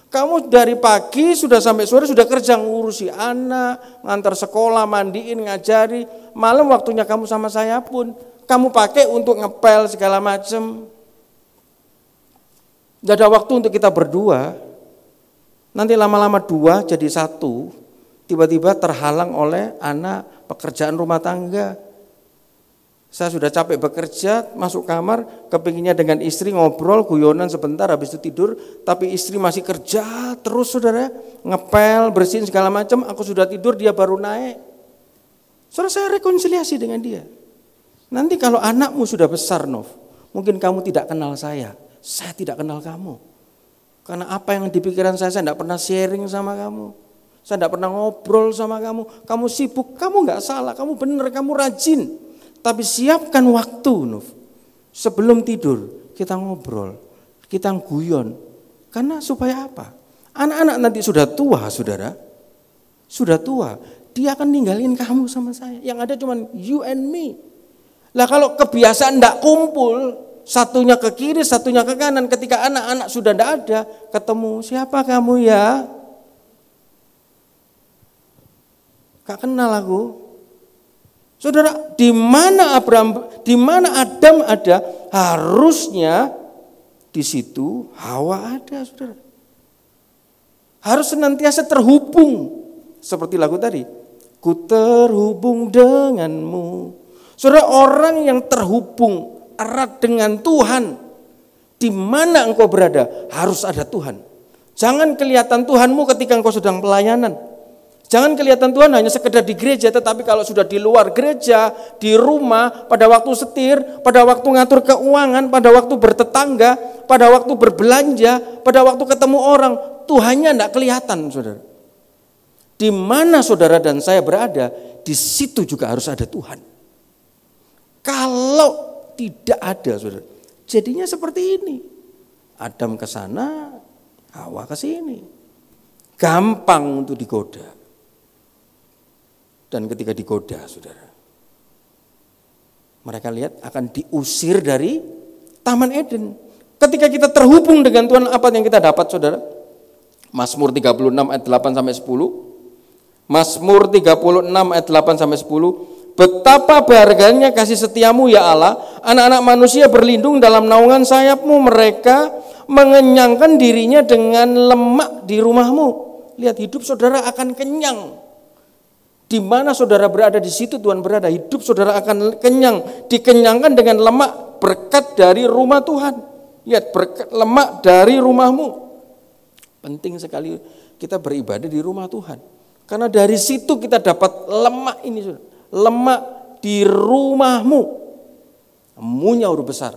Kamu dari pagi sudah sampai sore sudah kerja ngurusi anak, ngantar sekolah, mandiin, ngajari. Malam waktunya kamu sama saya pun kamu pakai untuk ngepel segala macam. Gak ada waktu untuk kita berdua. Nanti lama-lama dua jadi satu. Tiba-tiba terhalang oleh anak, pekerjaan rumah tangga. Saya sudah capek bekerja, masuk kamar, kepinginnya dengan istri ngobrol, guyonan sebentar, habis itu tidur, tapi istri masih kerja terus saudara, ngepel, bersihin segala macam, aku sudah tidur, dia baru naik. Saudara, saya rekonsiliasi dengan dia. Nanti kalau anakmu sudah besar, Nov, mungkin kamu tidak kenal saya tidak kenal kamu. Karena apa yang di pikiran saya tidak pernah sharing sama kamu. Saya tidak pernah ngobrol sama kamu. Kamu sibuk, kamu nggak salah, kamu benar, kamu rajin. Tapi siapkan waktu, Nov. Sebelum tidur kita ngobrol, kita guyon. Karena supaya apa? Anak-anak nanti sudah tua, saudara. Sudah tua, dia akan ninggalin kamu sama saya. Yang ada cuma you and me. Lah kalau kebiasaan enggak kumpul, satunya ke kiri, satunya ke kanan, ketika anak-anak sudah enggak ada, ketemu, siapa kamu ya? Gak kenal aku. Saudara, di mana Adam ada, harusnya di situ Hawa ada, saudara. Harus senantiasa terhubung. Seperti lagu tadi, ku terhubung denganmu. Saudara, orang yang terhubung erat dengan Tuhan, di mana engkau berada, harus ada Tuhan. Jangan kelihatan Tuhanmu ketika engkau sedang pelayanan. Jangan kelihatan Tuhan hanya sekedar di gereja, tetapi kalau sudah di luar gereja, di rumah, pada waktu setir, pada waktu ngatur keuangan, pada waktu bertetangga, pada waktu berbelanja, pada waktu ketemu orang, Tuhannya tidak kelihatan, saudara. Di mana saudara dan saya berada, di situ juga harus ada Tuhan. Kalau tidak ada, saudara, jadinya seperti ini. Adam ke sana, Hawa ke sini. Gampang untuk digoda. Dan ketika digoda, saudara, mereka lihat akan diusir dari Taman Eden. Ketika kita terhubung dengan Tuhan, apa yang kita dapat, saudara? Mazmur 36 ayat 8 sampai 10. Mazmur 36 ayat 8 sampai 10. Betapa berharganya kasih setiamu ya Allah, anak-anak manusia berlindung dalam naungan sayapmu, mereka mengenyangkan dirinya dengan lemak di rumahmu. Lihat, hidup saudara akan kenyang. Di mana saudara berada, di situ Tuhan berada. Hidup saudara akan kenyang, dikenyangkan dengan lemak berkat dari rumah Tuhan. Lihat, berkat lemak dari rumahmu. Penting sekali kita beribadah di rumah Tuhan. Karena dari situ kita dapat lemak ini, saudara. Lemak di rumahmu. Emunya huruf besar.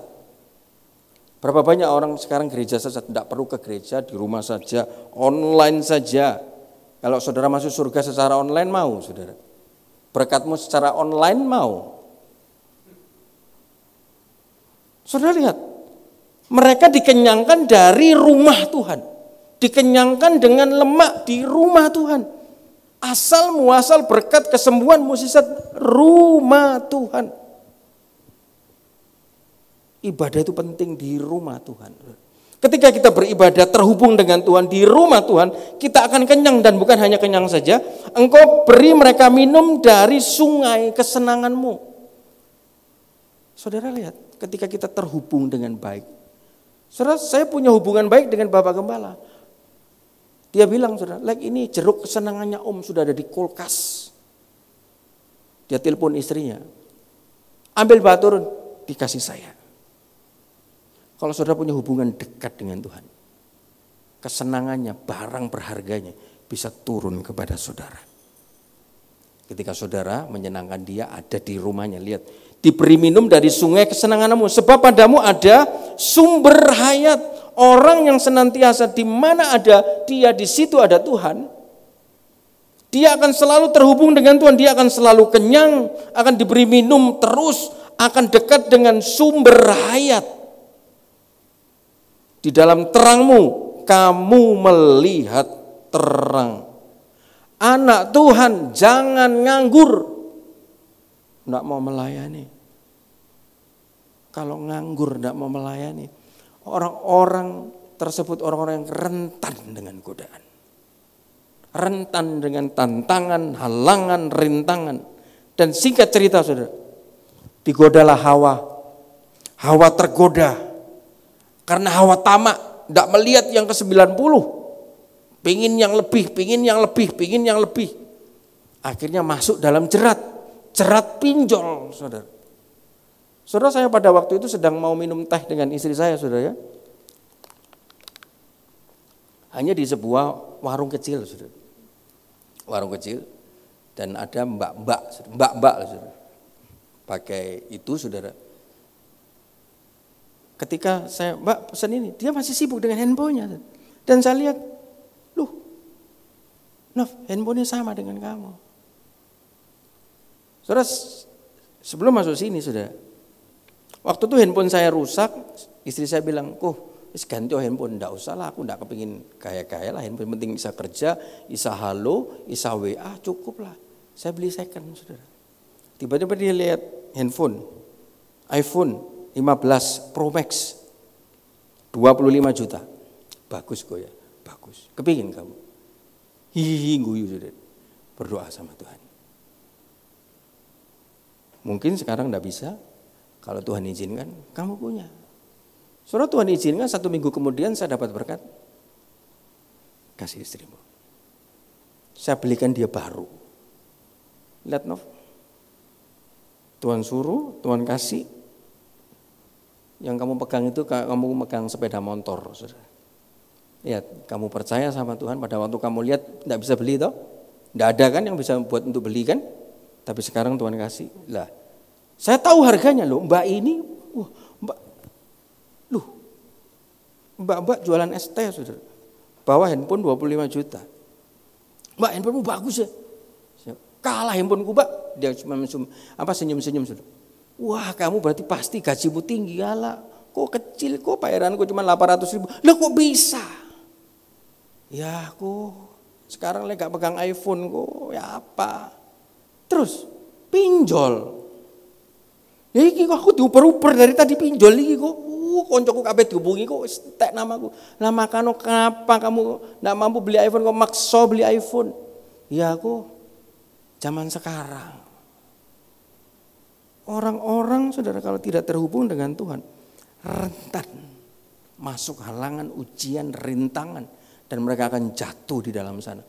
Berapa banyak orang sekarang gereja saja, tidak perlu ke gereja, di rumah saja, online saja. Kalau saudara masuk surga secara online, mau saudara? Berkatmu secara online, mau? Saudara lihat, mereka dikenyangkan dari rumah Tuhan. Dikenyangkan dengan lemak di rumah Tuhan. Asal muasal berkat kesembuhan mukjizat rumah Tuhan. Ibadah itu penting di rumah Tuhan. Ketika kita beribadah terhubung dengan Tuhan di rumah Tuhan, kita akan kenyang, dan bukan hanya kenyang saja. Engkau beri mereka minum dari sungai kesenanganmu. Saudara lihat, ketika kita terhubung dengan baik. Saudara, saya punya hubungan baik dengan Bapak Gembala. Dia bilang, saudara, like ini jeruk kesenangannya Om sudah ada di kulkas. Dia telepon istrinya, ambil batur, dikasih saya. Kalau saudara punya hubungan dekat dengan Tuhan, kesenangannya, barang berharganya bisa turun kepada saudara. Ketika saudara menyenangkan dia, ada di rumahnya, lihat, diberi minum dari sungai kesenanganmu, sebab padamu ada sumber hayat. Orang yang senantiasa di mana ada dia, di situ ada Tuhan. Dia akan selalu terhubung dengan Tuhan, dia akan selalu kenyang, akan diberi minum terus, akan dekat dengan sumber hayat. Di dalam terangmu, kamu melihat terang. Anak Tuhan jangan nganggur. Enggak mau melayani. Kalau nganggur enggak mau melayani. Orang-orang tersebut orang-orang yang rentan dengan godaan. Rentan dengan tantangan, halangan, rintangan. Dan singkat cerita saudara, digodalah Hawa. Hawa tergoda. Karena Hawa tamak, tidak melihat yang ke-90. Pingin yang lebih, pingin yang lebih, pingin yang lebih. Akhirnya masuk dalam jerat pinjol saudara. Saudara, saya pada waktu itu sedang mau minum teh dengan istri saya saudara ya. Hanya di sebuah warung kecil saudara. Warung kecil dan ada mbak-mbak saudara. Pakai itu saudara. Ketika saya, Mbak pesan ini, dia masih sibuk dengan handphonenya. Dan saya lihat, loh, Nov, handphonenya sama dengan kamu. Saudara, sebelum masuk sini saudara, waktu itu handphone saya rusak, istri saya bilang, ganti handphone, enggak usah lah, aku enggak kepingin gaya-gaya lah, handphone penting bisa kerja, bisa halo, bisa WA, cukup lah. Saya beli second saudara. Tiba-tiba dia lihat handphone, iPhone 15 Pro Max 25 juta. Bagus kok ya, bagus. Kepingin kamu. Hihihi guyu saudara. Berdoa sama Tuhan. Mungkin sekarang enggak bisa, kalau Tuhan izinkan kamu punya. Saudara, Tuhan izinkan 1 minggu kemudian saya dapat berkat. Kasih istrimu. Saya belikan dia baru. Lihat Nov. Tuhan suruh, Tuhan kasih. Yang kamu pegang itu kamu pegang sepeda motor, saudara. Lihat, kamu percaya sama Tuhan pada waktu kamu lihat tidak bisa beli toh? Tidak ada kan yang bisa buat untuk beli kan? Tapi sekarang Tuhan kasih. Lah, saya tahu harganya loh, Mbak ini, Mbak jualan ST saudara. Bawa handphone 25 juta. Mbak, handphonemu bagus ya. Kalah handphoneku Mbak. Dia cuma senyum-senyum saudara. Wah, kamu berarti pasti gajimu tinggi. Alah, kok kecil, kok bayaranku cuma 800 ribu. Loh kok bisa? Ya aku sekarang lagi gak pegang iPhone kok, ya apa? Terus pinjol. Ya iki kok aku diuper-uper dari tadi pinjol iki kok. Koncoku kabeh dihubungi kok tek namaku. Lah makano kenapa kamu ndak mampu beli iPhone kok maksa beli iPhone? Ya aku zaman sekarang. Orang-orang saudara kalau tidak terhubung dengan Tuhan rentan masuk halangan, ujian, rintangan dan mereka akan jatuh di dalam sana.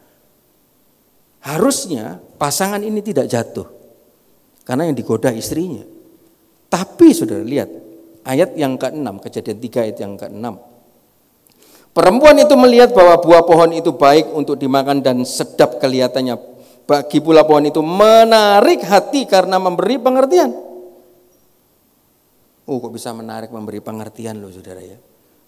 Harusnya pasangan ini tidak jatuh karena yang digoda istrinya. Tapi saudara lihat ayat yang ke-6, Kejadian 3 ayat yang ke-6. Perempuan itu melihat bahwa buah pohon itu baik untuk dimakan dan sedap kelihatannya. Bagi pula pohon itu menarik hati karena memberi pengertian. Kok bisa menarik memberi pengertian loh saudara ya.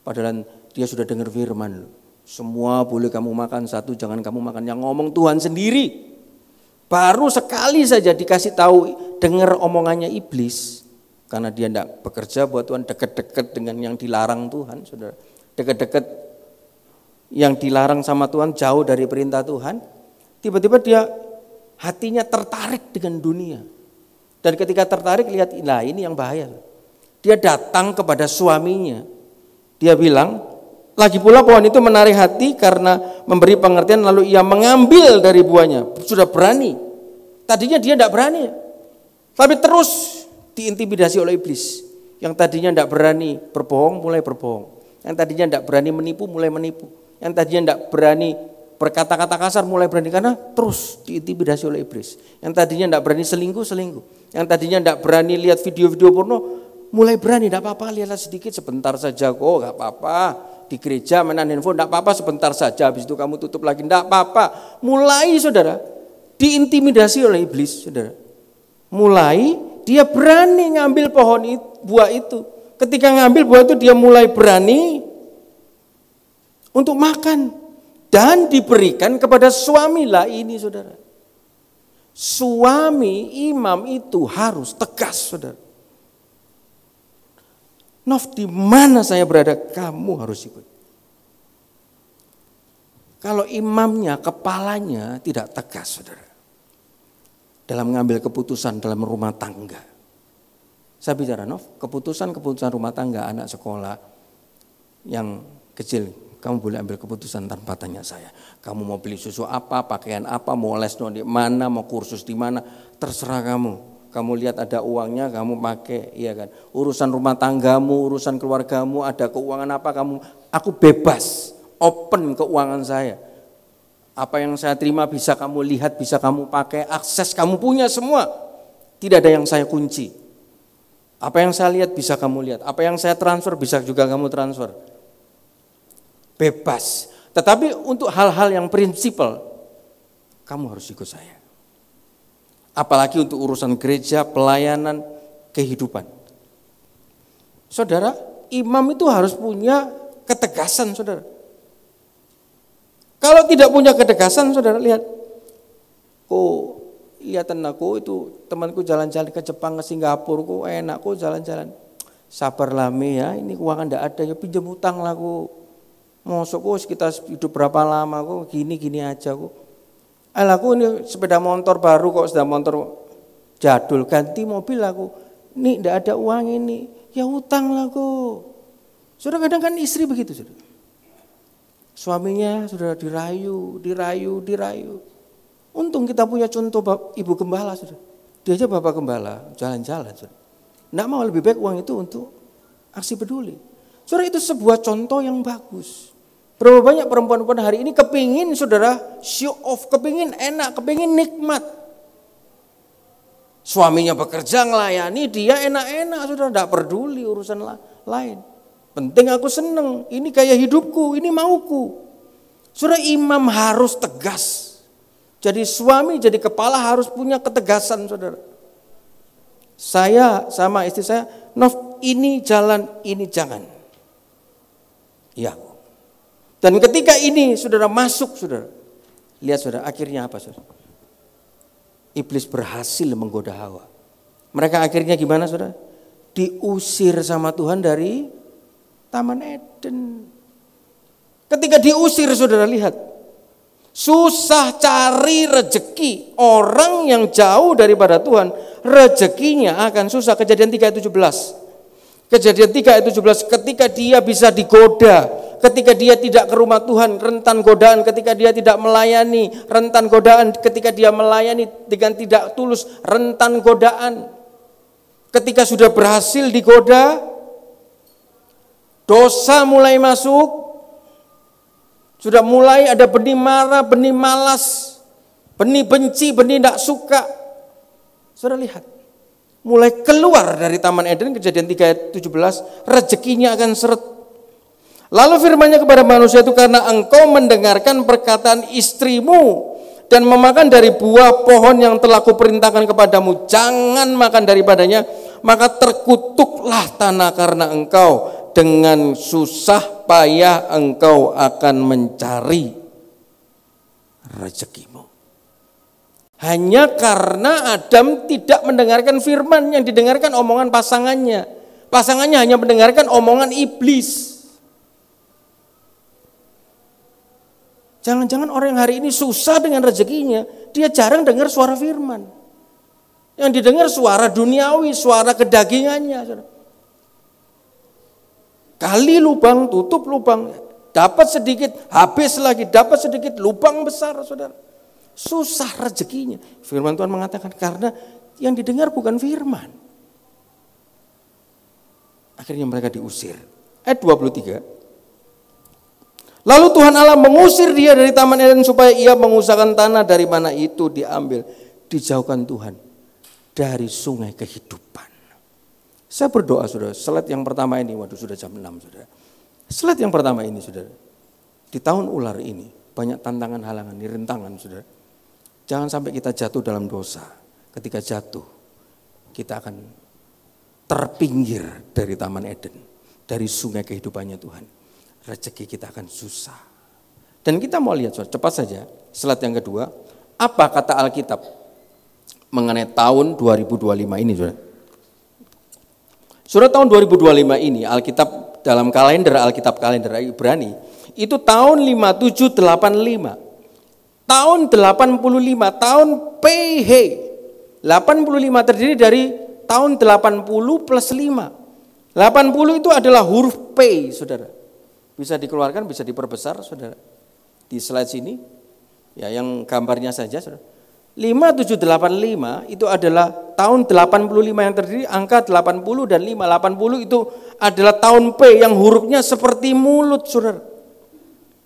Padahal dia sudah dengar firman loh. Semua boleh kamu makan, satu jangan kamu makan. Yang ngomong Tuhan sendiri. Baru sekali saja dikasih tahu dengar omongannya iblis. Karena dia tidak bekerja buat Tuhan, dekat-dekat dengan yang dilarang Tuhan, saudara. Dekat-dekat yang dilarang sama Tuhan, jauh dari perintah Tuhan. Tiba-tiba dia hatinya tertarik dengan dunia. Dan ketika tertarik, lihat, nah ini yang bahaya. Dia datang kepada suaminya. Dia bilang, lagi pula pohon itu menarik hati karena memberi pengertian, lalu ia mengambil dari buahnya. Sudah berani. Tadinya dia tidak berani. Tapi terus diintimidasi oleh iblis. Yang tadinya tidak berani berbohong, mulai berbohong. Yang tadinya tidak berani menipu, mulai menipu. Yang tadinya tidak berani berkata-kata kasar, mulai berani karena terus diintimidasi oleh iblis. Yang tadinya tidak berani selingkuh, selingkuh. Yang tadinya tidak berani lihat video-video porno, mulai berani. Tidak apa-apa, lihatlah sedikit, sebentar saja kok, gak apa-apa. Di gereja mainan handphone, tidak apa-apa, sebentar saja. Habis itu kamu tutup lagi, tidak apa-apa. Mulai saudara, diintimidasi oleh iblis, saudara. Mulai dia berani ngambil pohon itu, buah itu. Ketika ngambil buah itu dia mulai berani untuk makan dan diberikan kepada suami. Lah ini saudara. Suami imam itu harus tegas saudara. Nov, di mana saya berada kamu harus ikut. Kalau imamnya, kepalanya tidak tegas saudara. Dalam mengambil keputusan dalam rumah tangga. Saya bicara Nov, keputusan rumah tangga anak sekolah yang kecil, kamu boleh ambil keputusan tanpa tanya saya. Kamu mau beli susu apa, pakaian apa, mau les di mana, mau kursus di mana, terserah kamu. Kamu lihat ada uangnya, kamu pakai, iya kan. Urusan rumah tanggamu, urusan keluargamu, ada keuangan apa, aku bebas, open keuangan saya. Apa yang saya terima bisa kamu lihat, bisa kamu pakai, akses kamu punya semua. Tidak ada yang saya kunci. Apa yang saya lihat bisa kamu lihat, apa yang saya transfer bisa juga kamu transfer. Bebas. Tetapi untuk hal-hal yang prinsipal, kamu harus ikut saya. Apalagi untuk urusan gereja, pelayanan, kehidupan. Saudara, imam itu harus punya ketegasan, saudara. Kalau tidak punya ketegasan, saudara lihat. Lihatan aku itu temanku jalan-jalan ke Jepang, ke Singapura, enak jalan-jalan. Sabarlah Mi ya, ini keuangan enggak ada, ya pinjam utang lah ku. Mosok kita hidup berapa lama kok gini-gini aja kok. Aku ini sepeda motor baru kok, sepeda motor jadul, ganti mobil aku. Nih enggak ada uang ini, ya utang lah kok. Saudara kadang kan istri begitu, saudara. Suaminya sudah dirayu. Untung kita punya contoh ibu gembala, saudara. Dia aja bapak gembala, jalan-jalan, saudara. Enggak mau, lebih baik uang itu untuk aksi peduli. Saudara, itu sebuah contoh yang bagus. Berapa banyak perempuan-perempuan hari ini kepingin, saudara, show off, kepingin enak, kepingin nikmat. Suaminya bekerja ngelayani, dia enak-enak, saudara, enggak peduli urusan lain. Penting aku seneng, ini gaya hidupku, ini mauku. Saudara, imam harus tegas. Jadi suami, jadi kepala harus punya ketegasan, saudara. Saya sama istri saya, Nov, ini jalan, ini jangan. Ya. Dan ketika ini saudara masuk, saudara, lihat saudara, akhirnya apa saudara? Iblis berhasil menggoda Hawa. Mereka akhirnya gimana saudara? Diusir sama Tuhan dari Taman Eden. Ketika diusir saudara lihat, susah cari rejeki. Orang yang jauh daripada Tuhan, rejekinya akan susah. Kejadian 3 ayat 17. Kejadian 3 ayat 17, ketika dia bisa digoda, ketika dia tidak ke rumah Tuhan, rentan godaan. Ketika dia tidak melayani, rentan godaan. Ketika dia melayani dengan tidak tulus, rentan godaan. Ketika sudah berhasil digoda, dosa mulai masuk. Sudah mulai ada benih marah, benih malas, benih benci, benih tidak suka. Saudara lihat, mulai keluar dari Taman Eden, Kejadian 3 ayat 17, rezekinya akan seret. Lalu firman-Nya kepada manusia itu, karena engkau mendengarkan perkataan istrimu dan memakan dari buah pohon yang telah kuperintahkan kepadamu, jangan makan daripadanya, maka terkutuklah tanah karena engkau, dengan susah payah engkau akan mencari rezekimu. Hanya karena Adam tidak mendengarkan firman, yang didengarkan omongan pasangannya. Pasangannya hanya mendengarkan omongan iblis. Jangan-jangan orang yang hari ini susah dengan rezekinya, dia jarang dengar suara firman. Yang didengar suara duniawi, suara kedagingannya. Saudara. Kali lubang, tutup lubang, dapat sedikit, habis lagi, dapat sedikit, lubang besar, saudara. Susah rezekinya. Firman Tuhan mengatakan karena yang didengar bukan firman. Akhirnya mereka diusir. Ayat 23. Lalu Tuhan Allah mengusir dia dari Taman Eden supaya ia mengusahakan tanah dari mana itu diambil. Dijauhkan Tuhan dari sungai kehidupan. Saya berdoa saudara, slide yang pertama ini, waduh sudah jam 6 saudara. Slide yang pertama ini saudara, di tahun ular ini banyak tantangan, halangan, rintangan saudara. Jangan sampai kita jatuh dalam dosa. Ketika jatuh, kita akan terpinggir dari Taman Eden, dari sungai kehidupannya Tuhan. Rezeki kita akan susah. Dan kita mau lihat saudara, cepat saja, slide yang kedua. Apa kata Alkitab mengenai tahun 2025 ini saudara? Saudara, tahun 2025 ini Alkitab dalam Alkitab kalender Ibrani itu tahun 5785. Tahun 85, tahun PH. 85 terdiri dari tahun 80 plus 5. 80 itu adalah huruf P, saudara. Bisa dikeluarkan, bisa diperbesar, saudara. Di slide sini, ya yang gambarnya saja, saudara. 5785 itu adalah tahun 85 yang terdiri angka 80 dan 5. 80 itu adalah tahun P yang hurufnya seperti mulut, saudara.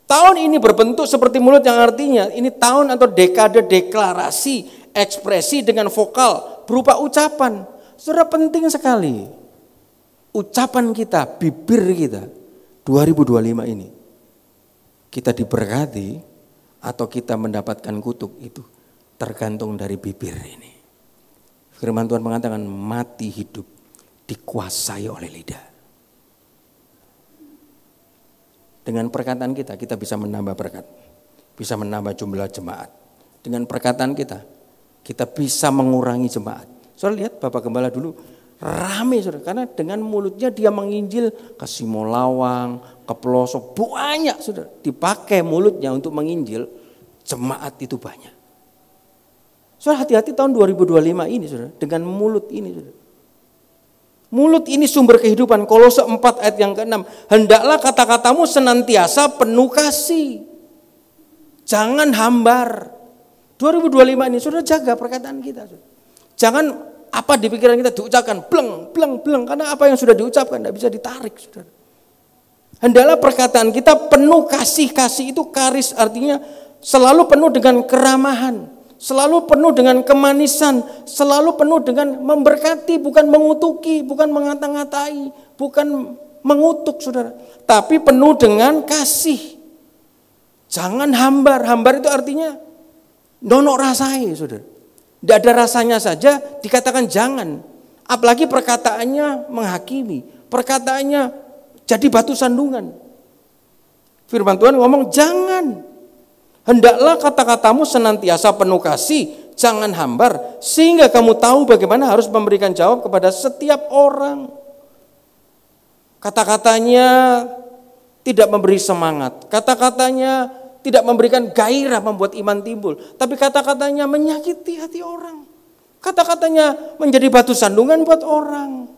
Tahun ini berbentuk seperti mulut yang artinya ini tahun atau dekade deklarasi, ekspresi dengan vokal berupa ucapan. Saudara, penting sekali ucapan kita, bibir kita 2025 ini. Kita diberkati atau kita mendapatkan kutuk itu tergantung dari bibir ini. Firman Tuhan mengatakan mati hidup dikuasai oleh lidah. Dengan perkataan kita bisa menambah berkat, bisa menambah jumlah jemaat. Dengan perkataan kita bisa mengurangi jemaat. Saudara lihat Bapak Gembala dulu rame, saudara, karena dengan mulutnya dia menginjil ke Simolawang, ke pelosok, banyak, saudara. Dipakai mulutnya untuk menginjil, jemaat itu banyak. Saudara, hati-hati tahun 2025 ini, saudara, dengan mulut ini, saudara. Mulut ini sumber kehidupan. Kolose 4 ayat yang ke-6. Hendaklah kata-katamu senantiasa penuh kasih. Jangan hambar. 2025 ini, saudara, jaga perkataan kita, saudara. Jangan apa di pikiran kita diucapkan bleng, bleng, bleng. Karena apa yang sudah diucapkan tidak bisa ditarik, saudara. Hendaklah perkataan kita penuh kasih. Kasih itu karis, artinya selalu penuh dengan keramahan. Selalu penuh dengan kemanisan, selalu penuh dengan memberkati, bukan mengutuki, bukan mengata-ngatai, bukan mengutuk, saudara. Tapi penuh dengan kasih. Jangan hambar. Hambar itu artinya nonok rasai, saudara. Tidak ada rasanya saja dikatakan jangan. Apalagi perkataannya menghakimi, perkataannya jadi batu sandungan. Firman Tuhan ngomong jangan. Hendaklah kata-katamu senantiasa penuh kasih, jangan hambar, sehingga kamu tahu bagaimana harus memberikan jawab kepada setiap orang. Kata-katanya tidak memberi semangat, kata-katanya tidak memberikan gairah membuat iman timbul, tapi kata-katanya menyakiti hati orang. Kata-katanya menjadi batu sandungan buat orang.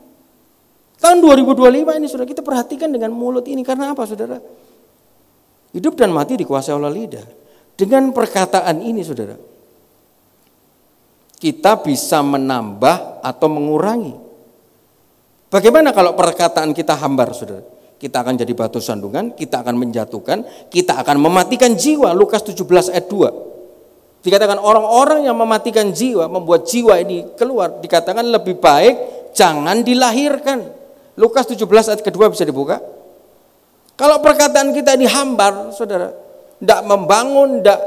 Tahun 2025 ini, saudara, kita perhatikan dengan mulut ini. Karena apa, saudara? Hidup dan mati dikuasai oleh lidah. Dengan perkataan ini, saudara, kita bisa menambah atau mengurangi. Bagaimana kalau perkataan kita hambar, saudara? Kita akan jadi batu sandungan, kita akan menjatuhkan, kita akan mematikan jiwa. Lukas 17 ayat 2. Dikatakan orang-orang yang mematikan jiwa, membuat jiwa ini keluar, dikatakan lebih baik jangan dilahirkan. Lukas 17 ayat kedua bisa dibuka. Kalau perkataan kita dihambar, saudara, tidak membangun, tidak.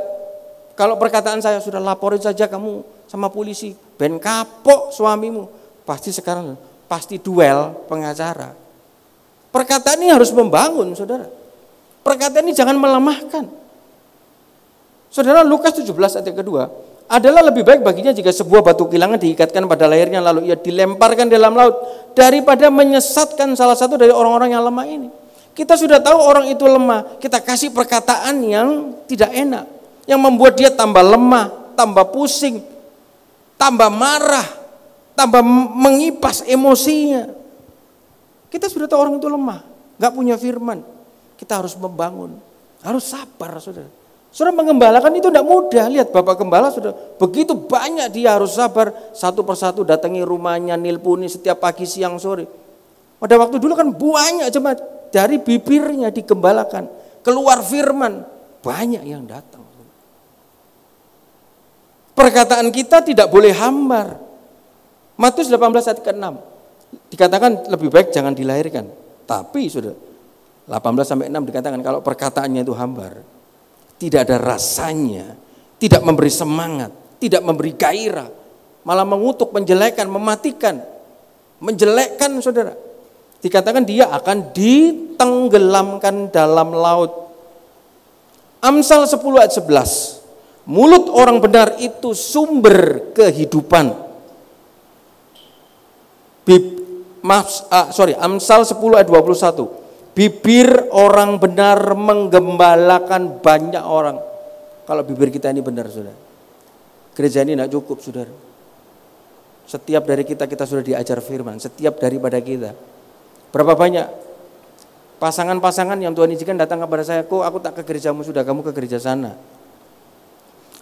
Kalau perkataan saya sudah laporin saja kamu sama polisi, ben kapok suamimu, pasti sekarang pasti duel pengacara. Perkataan ini harus membangun, saudara. Perkataan ini jangan melemahkan. Saudara, Lukas 17 ayat kedua, adalah lebih baik baginya jika sebuah batu kilangan diikatkan pada lehernya lalu ia dilemparkan dalam laut daripada menyesatkan salah satu dari orang-orang yang lemah ini. Kita sudah tahu orang itu lemah, kita kasih perkataan yang tidak enak, yang membuat dia tambah lemah, tambah pusing, tambah marah, tambah mengipas emosinya. Kita sudah tahu orang itu lemah, gak punya firman. Kita harus membangun, harus sabar, saudara. Saudara, mengembalakan itu tidak mudah. Lihat Bapak Gembala sudah begitu banyak, dia harus sabar. Satu persatu datangi rumahnya, nilpuni setiap pagi, siang, sore. Pada waktu dulu kan banyak jemaat. Dari bibirnya digembalakan, keluar firman, banyak yang datang. Perkataan kita tidak boleh hambar. Matius 18 ayat ke-6 dikatakan lebih baik jangan dilahirkan. Tapi sudah 18 sampai 6 dikatakan kalau perkataannya itu hambar, tidak ada rasanya, tidak memberi semangat, tidak memberi gairah, malah mengutuk, menjelekkan, mematikan, menjelekkan, saudara. Dikatakan dia akan ditenggelamkan dalam laut. Amsal 10 ayat 11. Mulut orang benar itu sumber kehidupan. Amsal 10 ayat 21. Bibir orang benar menggembalakan banyak orang. Kalau bibir kita ini benar, saudara. Gereja ini tidak cukup, saudara. Setiap dari kita sudah diajar firman. Setiap daripada kita. Berapa banyak Pasangan-pasangan yang Tuhan izinkan datang kepada saya, kok aku tak ke gerejamu, sudah kamu ke gereja sana.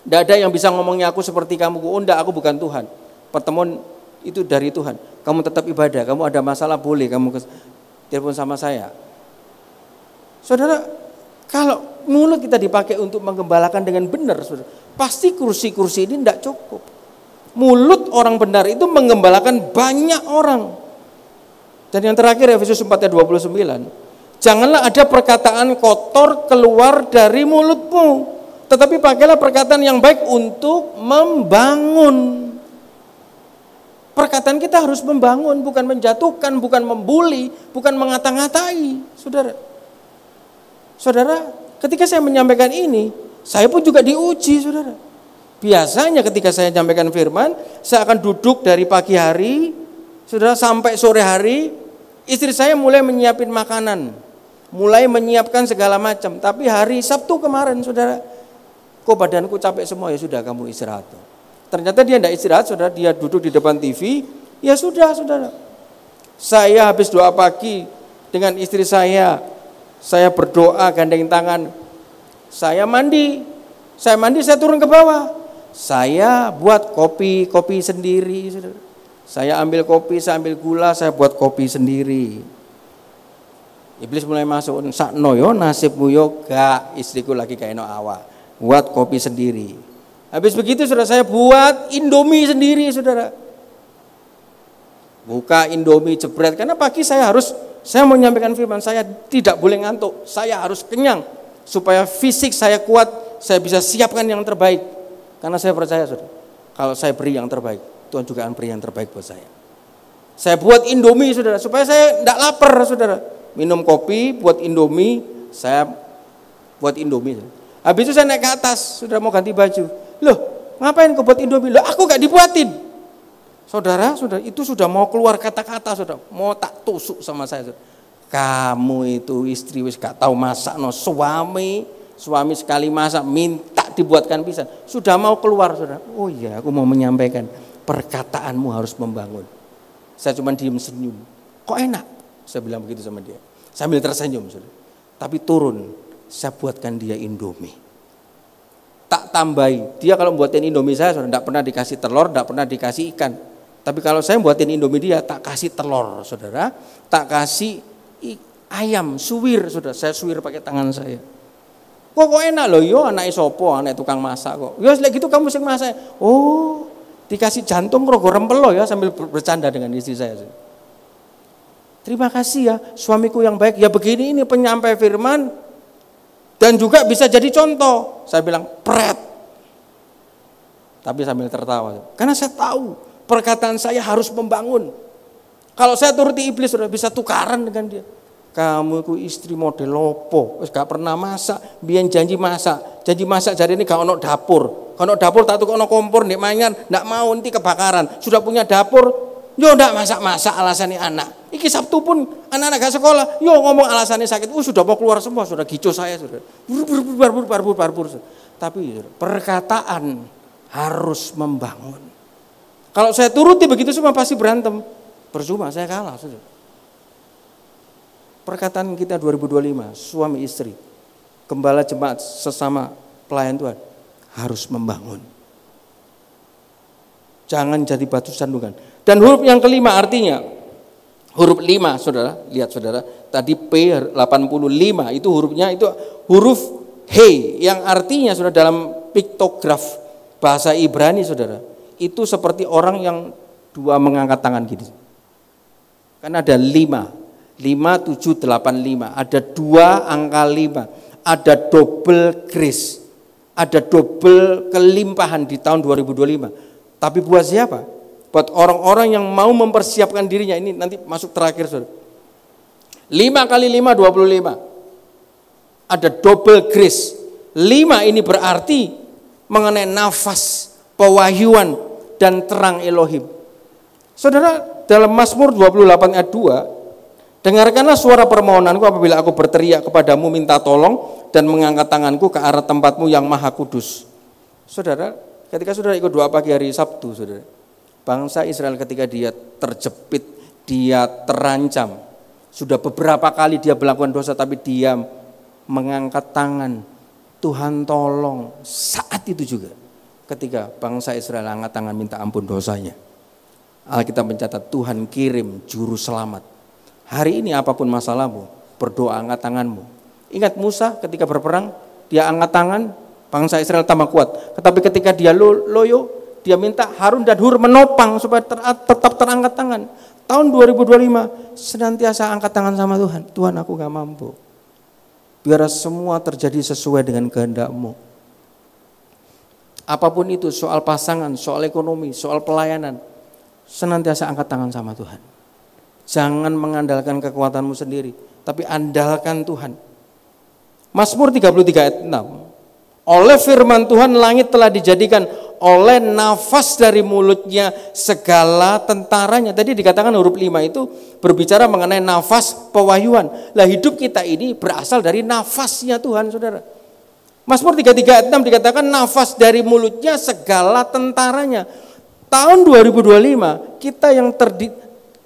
Tidak ada yang bisa ngomongnya aku seperti kamu, oh enggak, aku bukan Tuhan. Pertemuan itu dari Tuhan. Kamu tetap ibadah, kamu ada masalah boleh kamu telepon sama saya. Saudara, kalau mulut kita dipakai untuk menggembalakan dengan benar, saudara, pasti kursi-kursi ini tidak cukup. Mulut orang benar itu menggembalakan banyak orang. Dan yang terakhir Efesus 4 ayat 29. Janganlah ada perkataan kotor keluar dari mulutmu, tetapi pakailah perkataan yang baik untuk membangun. Perkataan kita harus membangun, bukan menjatuhkan, bukan membuli, bukan mengata-ngatai, saudara. Saudara, ketika saya menyampaikan ini, saya pun juga diuji, saudara. Biasanya ketika saya menyampaikan firman, saya akan duduk dari pagi hari, saudara, sampai sore hari, istri saya mulai menyiapin makanan, mulai menyiapkan segala macam. Tapi hari Sabtu kemarin, saudara, kok badanku capek semua, ya sudah kamu istirahat. Ternyata dia tidak istirahat, saudara, dia duduk di depan TV, ya sudah, saudara. Saya habis doa pagi dengan istri saya berdoa gandeng tangan, saya mandi, saya turun ke bawah, saya buat kopi sendiri, saudara. Saya ambil kopi, saya ambil gula, saya buat kopi sendiri. Iblis mulai masuk, sakno yo nasibmu yo gak, istriku lagi kayak no awa, buat kopi sendiri. Habis begitu saudara, saya buat Indomie sendiri, saudara. Buka Indomie jebret, karena pagi saya mau menyampaikan firman, saya tidak boleh ngantuk, saya harus kenyang supaya fisik saya kuat, saya bisa siapkan yang terbaik. Karena saya percaya, saudara, kalau saya beri yang terbaik, Tuhan juga akan beri yang terbaik buat saya. Saya buat Indomie, saudara, supaya saya tidak lapar, saudara. Minum kopi, buat Indomie, saya buat Indomie. Habis itu saya naik ke atas, saudara, mau ganti baju. Loh, ngapain kau buat Indomie? Loh, aku gak dibuatin. Saudara, itu sudah mau keluar kata-kata, saudara, mau tak tusuk sama saya, saudara. Kamu itu istri wis gak tahu masak, no. Suami sekali masak minta dibuatkan pisan, sudah mau keluar, saudara. Oh iya, aku mau menyampaikan, perkataanmu harus membangun. Saya cuma diem senyum. Kok enak? Saya bilang begitu sama dia, sambil tersenyum, saudara. Tapi turun, saya buatkan dia Indomie. Tak tambahi, dia kalau buatin Indomie saya, saudara, tidak pernah dikasih telur, tidak pernah dikasih ikan. Tapi kalau saya buatin Indomie dia, tak kasih telur, saudara, tak kasih ayam, suwir, saudara, saya suwir pakai tangan saya. Kok enak loh, yo anak isopo, anak tukang masak kok. Yo selagi gitu kamu sing masak. Oh, dikasih jantung rogo rempel loh ya, sambil bercanda dengan istri saya. Terima kasih ya, suamiku yang baik. Ya begini ini penyampai firman dan juga bisa jadi contoh. Saya bilang pret, tapi sambil tertawa. Karena saya tahu perkataan saya harus membangun. Kalau saya turuti iblis, sudah bisa tukaran dengan dia. Kamu ku istri model lopo, gak pernah masak, biyen janji masak jadi ini gak ono dapur. Kalau dapur tak tukok ono kompor ndek mangan, ndak mau nanti kebakaran. Sudah punya dapur, yo ndak masak-masak alasannya anak. Iki Sabtu pun anak-anak gak sekolah, yo ngomong alasannya sakit. Sudah mau keluar semua, sudah gico saya sudah. Barbur. Tapi perkataan harus membangun. Kalau saya turuti begitu semua pasti berantem. Percuma saya kalah, sudah. Perkataan kita 2025, suami istri, gembala jemaat sesama pelayan Tuhan harus membangun. Jangan jadi batu sandungan. Dan huruf yang kelima artinya, huruf 5, saudara, lihat saudara, tadi P85 itu hurufnya itu huruf He yang artinya saudara dalam piktograf bahasa Ibrani saudara, itu seperti orang yang dua mengangkat tangan gini. Kan ada 5785, ada 2 angka 5, ada double grace, ada double kelimpahan di tahun 2025. Tapi buat siapa? Buat orang-orang yang mau mempersiapkan dirinya. Ini nanti masuk terakhir, saudara. 5 kali 5, 25. Ada double grace. 5 ini berarti mengenai nafas, pewahyuan, dan terang Elohim. Saudara, dalam Mazmur 28 ayat 2, dengarkanlah suara permohonanku apabila aku berteriak kepadamu minta tolong dan mengangkat tanganku ke arah tempatmu yang maha kudus. Saudara, ketika saudara ikut doa pagi hari Sabtu, saudara, bangsa Israel ketika dia terjepit, dia terancam, Sudah beberapa kali dia melakukan dosa tapi dia mengangkat tangan, Tuhan tolong. Saat itu juga ketika bangsa Israel angkat tangan minta ampun dosanya, Alkitab mencatat Tuhan kirim juru selamat. Hari ini apapun masalahmu, berdoa, angkat tanganmu. Ingat Musa ketika berperang, dia angkat tangan, bangsa Israel tambah kuat. Tetapi ketika dia loyo, dia minta Harun dan Hur menopang supaya tetap terangkat tangan. Tahun 2025 senantiasa angkat tangan sama Tuhan. Tuhan, aku gak mampu. Biar semua terjadi sesuai dengan kehendak-Mu. Apapun itu, soal pasangan, soal ekonomi, soal pelayanan, senantiasa angkat tangan sama Tuhan. Jangan mengandalkan kekuatanmu sendiri, tapi andalkan Tuhan. Mazmur 33 ayat 6. Oleh firman Tuhan langit telah dijadikan, oleh nafas dari mulutnya segala tentaranya. Tadi dikatakan huruf 5 itu berbicara mengenai nafas pewahyuan. Lah hidup kita ini berasal dari nafasnya Tuhan, saudara. Mazmur 33 ayat 6 dikatakan nafas dari mulutnya segala tentaranya. Tahun 2025 kita yang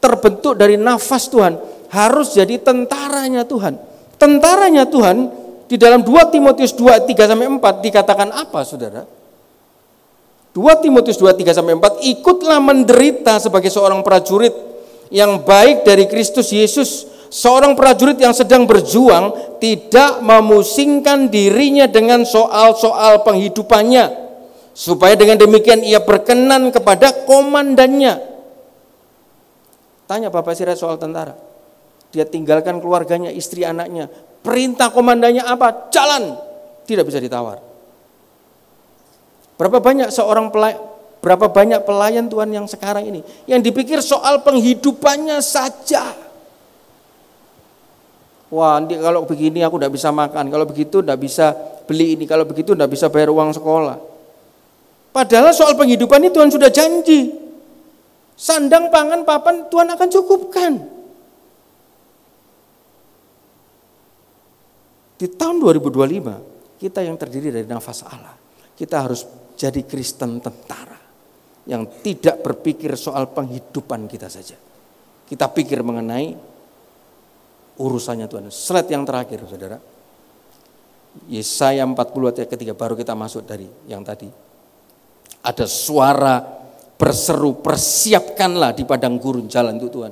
terbentuk dari nafas Tuhan harus jadi tentaranya Tuhan. Tentaranya Tuhan di dalam 2 Timotius 2 3-4 dikatakan apa, saudara? 2 Timotius 2, 3-4, ikutlah menderita sebagai seorang prajurit yang baik dari Kristus Yesus. Seorang prajurit yang sedang berjuang tidak memusingkan dirinya dengan soal-soal penghidupannya, supaya dengan demikian ia berkenan kepada komandannya. Tanya Bapak Sirat soal tentara. Dia tinggalkan keluarganya, istri anaknya. Perintah komandannya apa? Jalan. Tidak bisa ditawar. Berapa banyak pelayan Tuhan yang sekarang ini yang dipikir soal penghidupannya saja. Wah, nanti kalau begini aku tidak bisa makan, kalau begitu tidak bisa beli ini, kalau begitu tidak bisa bayar uang sekolah. Padahal soal penghidupan ini Tuhan sudah janji. Sandang, pangan, papan Tuhan akan cukupkan. Di tahun 2025 kita yang terdiri dari nafas Allah, kita harus jadi Kristen tentara yang tidak berpikir soal penghidupan kita saja. Kita pikir mengenai urusannya Tuhan. Slide yang terakhir, saudara. Yesaya 40 ayat ketiga, baru kita masuk dari yang tadi. Ada suara berseru, persiapkanlah di padang gurun jalan untuk Tuhan.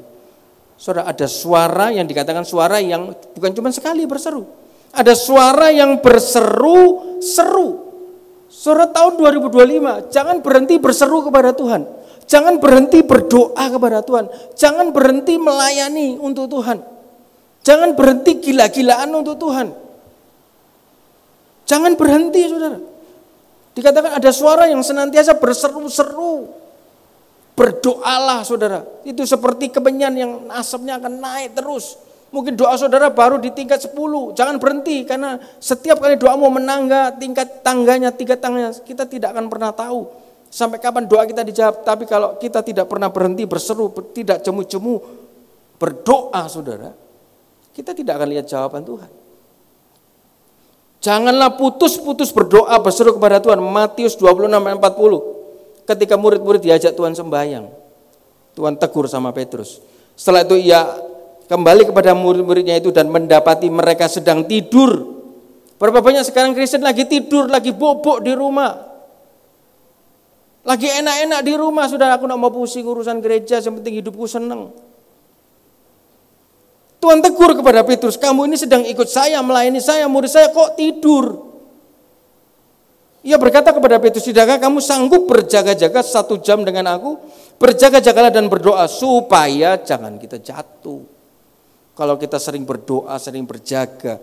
Saudara, ada suara yang dikatakan suara yang bukan cuma sekali berseru. Ada suara yang berseru-seru. Saudara, tahun 2025, jangan berhenti berseru kepada Tuhan. Jangan berhenti berdoa kepada Tuhan. Jangan berhenti melayani untuk Tuhan. Jangan berhenti gila-gilaan untuk Tuhan. Jangan berhenti, saudara. Dikatakan ada suara yang senantiasa berseru-seru. Berdoalah, saudara. Itu seperti kemenyan yang asapnya akan naik terus. Mungkin doa saudara baru di tingkat 10. Jangan berhenti, karena setiap kali doamu menangga tingkat tangganya, kita tidak akan pernah tahu sampai kapan doa kita dijawab. Tapi kalau kita tidak pernah berhenti berseru, tidak jemu-jemu berdoa, saudara, kita tidak akan lihat jawaban Tuhan. Janganlah putus-putus berdoa, berseru kepada Tuhan. Matius 26-40. Ketika murid-murid diajak Tuhan sembahyang, Tuhan tegur sama Petrus. Setelah itu ia kembali kepada murid-muridnya itu dan mendapati mereka sedang tidur. Berapa banyak sekarang Kristen lagi tidur, lagi bobok di rumah, lagi enak-enak di rumah. Sudah, aku tidak mau pusing urusan gereja, yang penting hidupku senang. Tuhan tegur kepada Petrus, kamu ini sedang ikut saya, melayani saya, murid saya, kok tidur? Ia berkata kepada Petrus, tidakkah kamu sanggup berjaga-jaga 1 jam dengan aku? Berjaga-jagalah dan berdoa supaya jangan kita jatuh. Kalau kita sering berdoa, sering berjaga,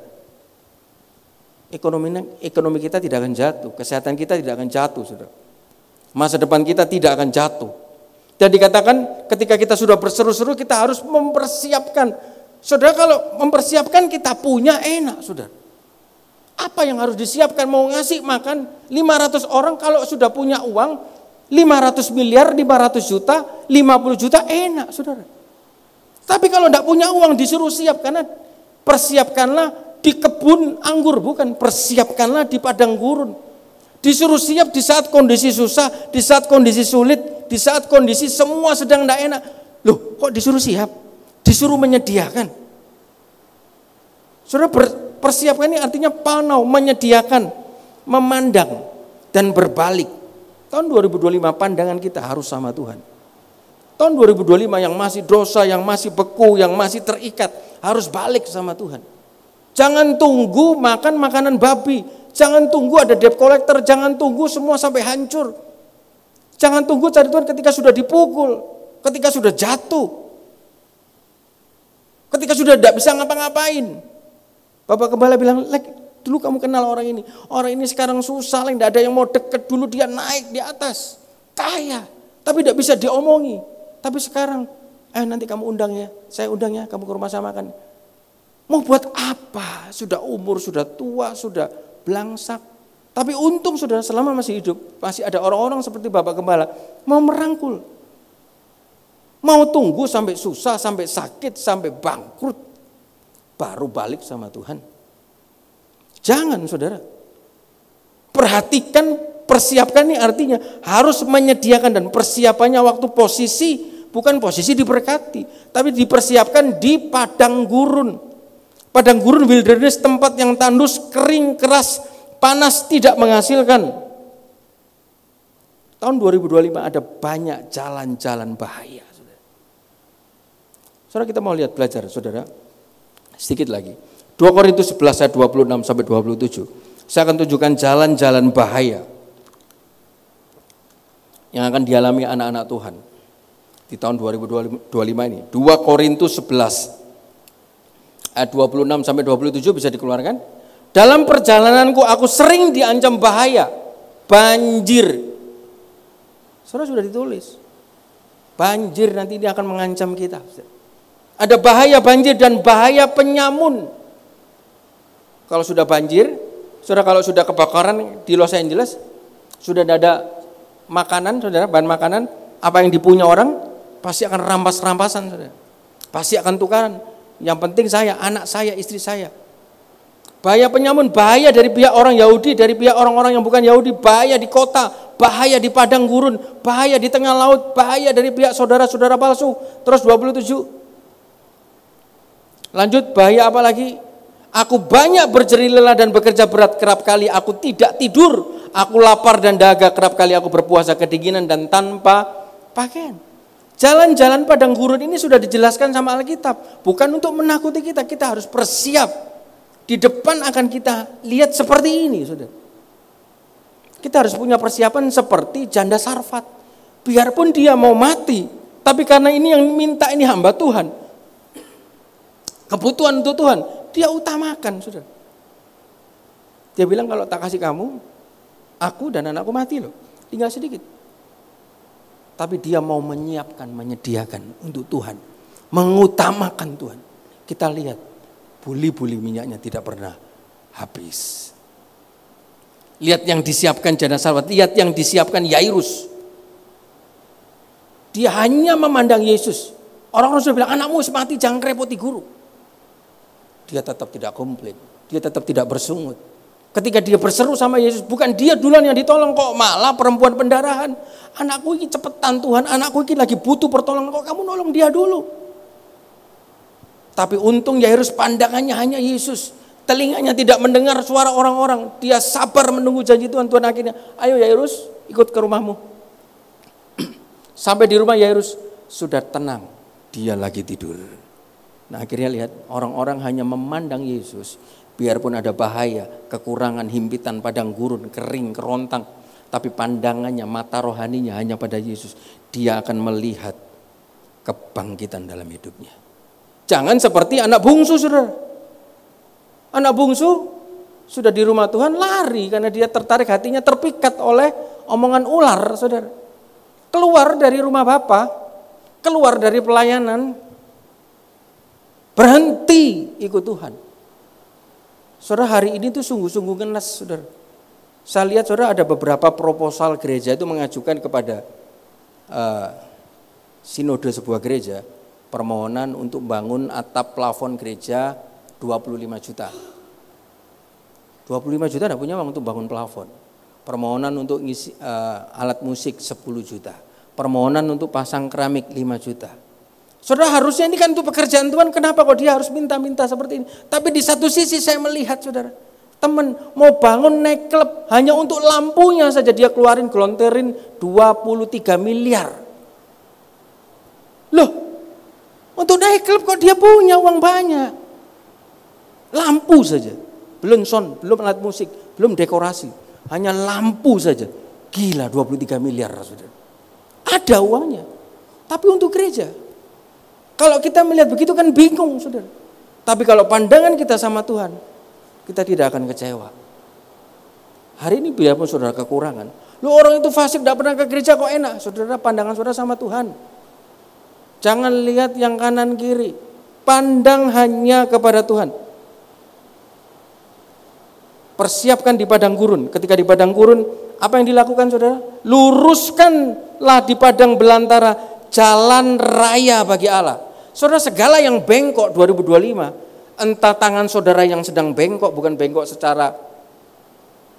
ekonomi kita tidak akan jatuh, kesehatan kita tidak akan jatuh, saudara. Masa depan kita tidak akan jatuh. Dan dikatakan ketika kita sudah berseru-seru, kita harus mempersiapkan. Saudara, kalau mempersiapkan kita punya enak, saudara. Apa yang harus disiapkan? Mau ngasih makan 500 orang, kalau sudah punya uang 500 miliar, 500 juta, 50 juta, enak, saudara. Tapi kalau tidak punya uang disuruh siap, karena persiapkanlah di kebun anggur, bukan persiapkanlah di padang gurun. Disuruh siap di saat kondisi susah, di saat kondisi sulit, di saat kondisi semua sedang tidak enak. Loh, kok disuruh siap? Disuruh menyediakan. Saudara, persiapkan ini artinya panau, menyediakan, memandang, dan berbalik. Tahun 2025 pandangan kita harus sama Tuhan. Tahun 2025 yang masih dosa, yang masih beku, yang masih terikat, harus balik sama Tuhan. Jangan tunggu makan makanan babi, jangan tunggu ada debt collector, jangan tunggu semua sampai hancur. Jangan tunggu cari Tuhan ketika sudah dipukul, ketika sudah jatuh, ketika sudah tidak bisa ngapa-ngapain. Bapak Gembala bilang, dulu kamu kenal orang ini sekarang susah, tidak ada yang mau deket. Dulu dia naik di atas, kaya, tapi tidak bisa diomongi. Tapi sekarang, nanti kamu undang ya, saya undang ya, kamu ke rumah saya makan. Mau buat apa? Sudah umur, sudah tua, sudah belangsak. Tapi untung saudara selama masih hidup, masih ada orang-orang seperti Bapak Gembala, mau merangkul. Mau tunggu sampai susah, sampai sakit, sampai bangkrut, baru balik sama Tuhan. Jangan saudara, perhatikan, persiapkan ini artinya harus menyediakan, dan persiapannya waktu posisi, bukan posisi diberkati, tapi dipersiapkan di padang gurun. Padang gurun wilderness, tempat yang tandus, kering, keras, panas, tidak menghasilkan. Tahun 2025 ada banyak jalan-jalan bahaya. Saudara, kita mau lihat belajar saudara, sedikit lagi. 2 Korintus 11 ayat 26 sampai 27. Saya akan tunjukkan jalan-jalan bahaya yang akan dialami anak-anak Tuhan di tahun 2025 ini. 2 Korintus 11 ayat 26 sampai 27 bisa dikeluarkan. Dalam perjalananku aku sering diancam bahaya, banjir. Saudara, sudah ditulis. Banjir nanti dia akan mengancam kita. Ada bahaya banjir dan bahaya penyamun. Kalau sudah banjir, saudara, kalau sudah kebakaran di Los Angeles, sudah ada makanan, saudara, bahan makanan, apa yang dipunya orang, pasti akan rampas-rampasan, saudara. Pasti akan tukaran. Yang penting saya, anak saya, istri saya. Bahaya penyamun, bahaya dari pihak orang Yahudi, dari pihak orang-orang yang bukan Yahudi, bahaya di kota, bahaya di padang gurun, bahaya di tengah laut, bahaya dari pihak saudara-saudara palsu. Terus 27. Lanjut, bahaya apa lagi? Aku banyak berjerih lelah dan bekerja berat, kerap kali aku tidak tidur. Aku lapar dan dahaga, kerap kali aku berpuasa kedinginan dan tanpa pakaian. Jalan-jalan padang gurun ini sudah dijelaskan sama Alkitab. Bukan untuk menakuti kita, kita harus bersiap. Di depan akan kita lihat seperti ini, saudara. Kita harus punya persiapan seperti janda Sarfat. Biarpun dia mau mati, tapi karena ini yang minta ini hamba Tuhan, kebutuhan untuk Tuhan, dia utamakan, saudara. Dia bilang, kalau tak kasih kamu, aku dan anakku mati loh, tinggal sedikit. Tapi dia mau menyiapkan, menyediakan untuk Tuhan, mengutamakan Tuhan. Kita lihat, buli-buli minyaknya tidak pernah habis. Lihat yang disiapkan janda Sarfat, lihat yang disiapkan Yairus. Dia hanya memandang Yesus. Orang-orang sudah bilang, anakmu mati, jangan repoti guru. Dia tetap tidak komplain, dia tetap tidak bersungut. Ketika dia berseru sama Yesus, bukan dia duluan yang ditolong, kok malah perempuan pendarahan. Anakku ini cepetan Tuhan, anakku ini lagi butuh pertolongan, kok kamu nolong dia dulu. Tapi untung Yairus pandangannya hanya Yesus, telinganya tidak mendengar suara orang-orang. Dia sabar menunggu janji Tuhan. Tuhan akhirnya, ayo Yairus, ikut ke rumahmu. Sampai di rumah Yairus sudah tenang, dia lagi tidur. Nah, akhirnya lihat, orang-orang hanya memandang Yesus, biarpun ada bahaya, kekurangan, himpitan, padang gurun, kering, kerontang, tapi pandangannya, mata rohaninya hanya pada Yesus. Dia akan melihat kebangkitan dalam hidupnya. Jangan seperti anak bungsu, saudara. Anak bungsu sudah di rumah Tuhan lari karena dia tertarik, hatinya terpikat oleh omongan ular, saudara. Keluar dari rumah Bapa, keluar dari pelayanan, berhenti ikut Tuhan. Saudara, hari ini tuh sungguh-sungguh ngenes, saudara. Saya lihat, saudara, ada beberapa proposal gereja itu mengajukan kepada sinode sebuah gereja, permohonan untuk bangun atap plafon gereja 25 juta. 25 juta tidak punya uang untuk bangun plafon. Permohonan untuk ngisi alat musik 10 juta. Permohonan untuk pasang keramik 5 juta. Saudara, harusnya ini kan untuk pekerjaan Tuhan, kenapa kok dia harus minta-minta seperti ini? Tapi di satu sisi saya melihat, saudara, teman mau bangun naik klub hanya untuk lampunya saja dia keluarin gelonterin 23 miliar. Loh, untuk naik klub kok dia punya uang banyak? Lampu saja, belum sound, belum alat musik, belum dekorasi, hanya lampu saja. Gila, 23 miliar, saudara. Ada uangnya, tapi untuk gereja. Kalau kita melihat begitu kan bingung, saudara. Tapi kalau pandangan kita sama Tuhan, kita tidak akan kecewa. Hari ini biarpun saudara kekurangan. Lu orang itu fasik, tidak pernah ke gereja kok enak. Saudara, pandangan saudara sama Tuhan. Jangan lihat yang kanan kiri. Pandang hanya kepada Tuhan. Persiapkan di padang gurun. Ketika di padang gurun, apa yang dilakukan saudara? Luruskanlah di padang belantara jalan raya bagi Allah. Saudara, segala yang bengkok 2025, entah tangan saudara yang sedang bengkok, bukan bengkok secara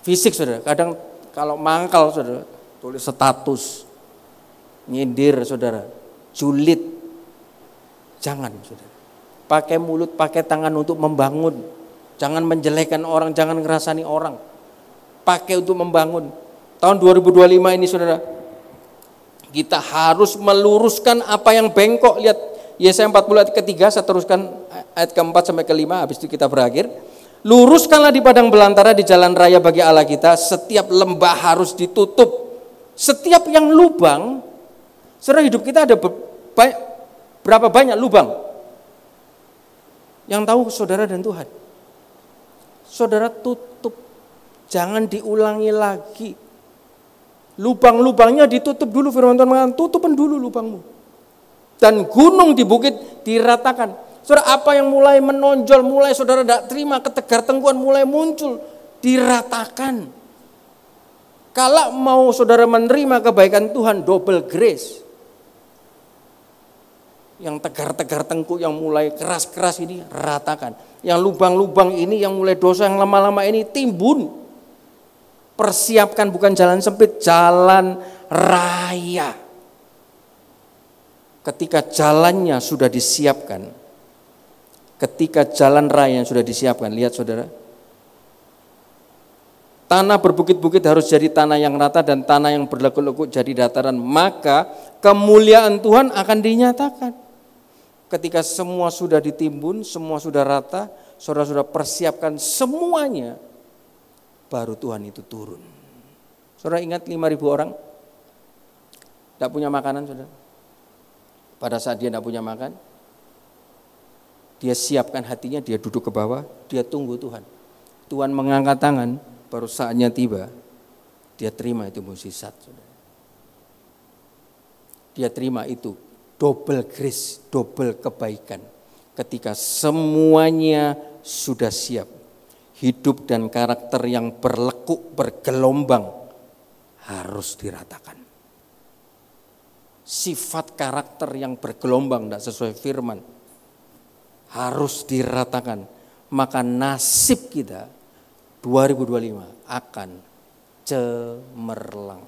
fisik saudara. Kadang kalau mangkal saudara, tulis status, nyindir saudara, julid. Jangan saudara. Pakai mulut, pakai tangan untuk membangun. Jangan menjelekan orang, jangan ngerasani orang. Pakai untuk membangun. Tahun 2025 ini saudara, kita harus meluruskan apa yang bengkok. Lihat Yesaya 40 ayat ketiga, saya teruskan ayat keempat sampai kelima, habis itu kita berakhir. Luruskanlah di padang belantara di jalan raya bagi Allah kita, setiap lembah harus ditutup. Setiap yang lubang, saudara, hidup kita ada berapa banyak lubang? Yang tahu saudara dan Tuhan. Saudara tutup, jangan diulangi lagi. Lubang-lubangnya ditutup dulu, firman Tuhan mengatakan, tutupin dulu lubangmu. Dan gunung di bukit diratakan. Saudara, apa yang mulai menonjol, mulai saudara tidak terima, ketegar tengkuan mulai muncul, diratakan. Kalau mau saudara menerima kebaikan Tuhan, double grace. Yang tegar-tegar tengkuk, yang mulai keras-keras ini, ratakan. Yang lubang-lubang ini, yang mulai dosa, yang lama-lama ini, timbun. Persiapkan bukan jalan sempit, jalan raya. Ketika jalannya sudah disiapkan, ketika jalan raya yang sudah disiapkan, lihat saudara, tanah berbukit-bukit harus jadi tanah yang rata dan tanah yang berlekuk-lekuk jadi dataran, maka kemuliaan Tuhan akan dinyatakan. Ketika semua sudah ditimbun, semua sudah rata, saudara sudah persiapkan semuanya, baru Tuhan itu turun. Saudara ingat 5.000 orang tidak punya makanan, saudara. Pada saat dia tidak punya makan, dia siapkan hatinya, dia duduk ke bawah, dia tunggu Tuhan. Tuhan mengangkat tangan, baru saatnya tiba, dia terima itu mukjizat. Dia terima itu double grace, double kebaikan. Ketika semuanya sudah siap, hidup dan karakter yang berlekuk, bergelombang harus diratakan. Sifat karakter yang bergelombang tidak sesuai firman harus diratakan. Maka nasib kita 2025 akan cemerlang.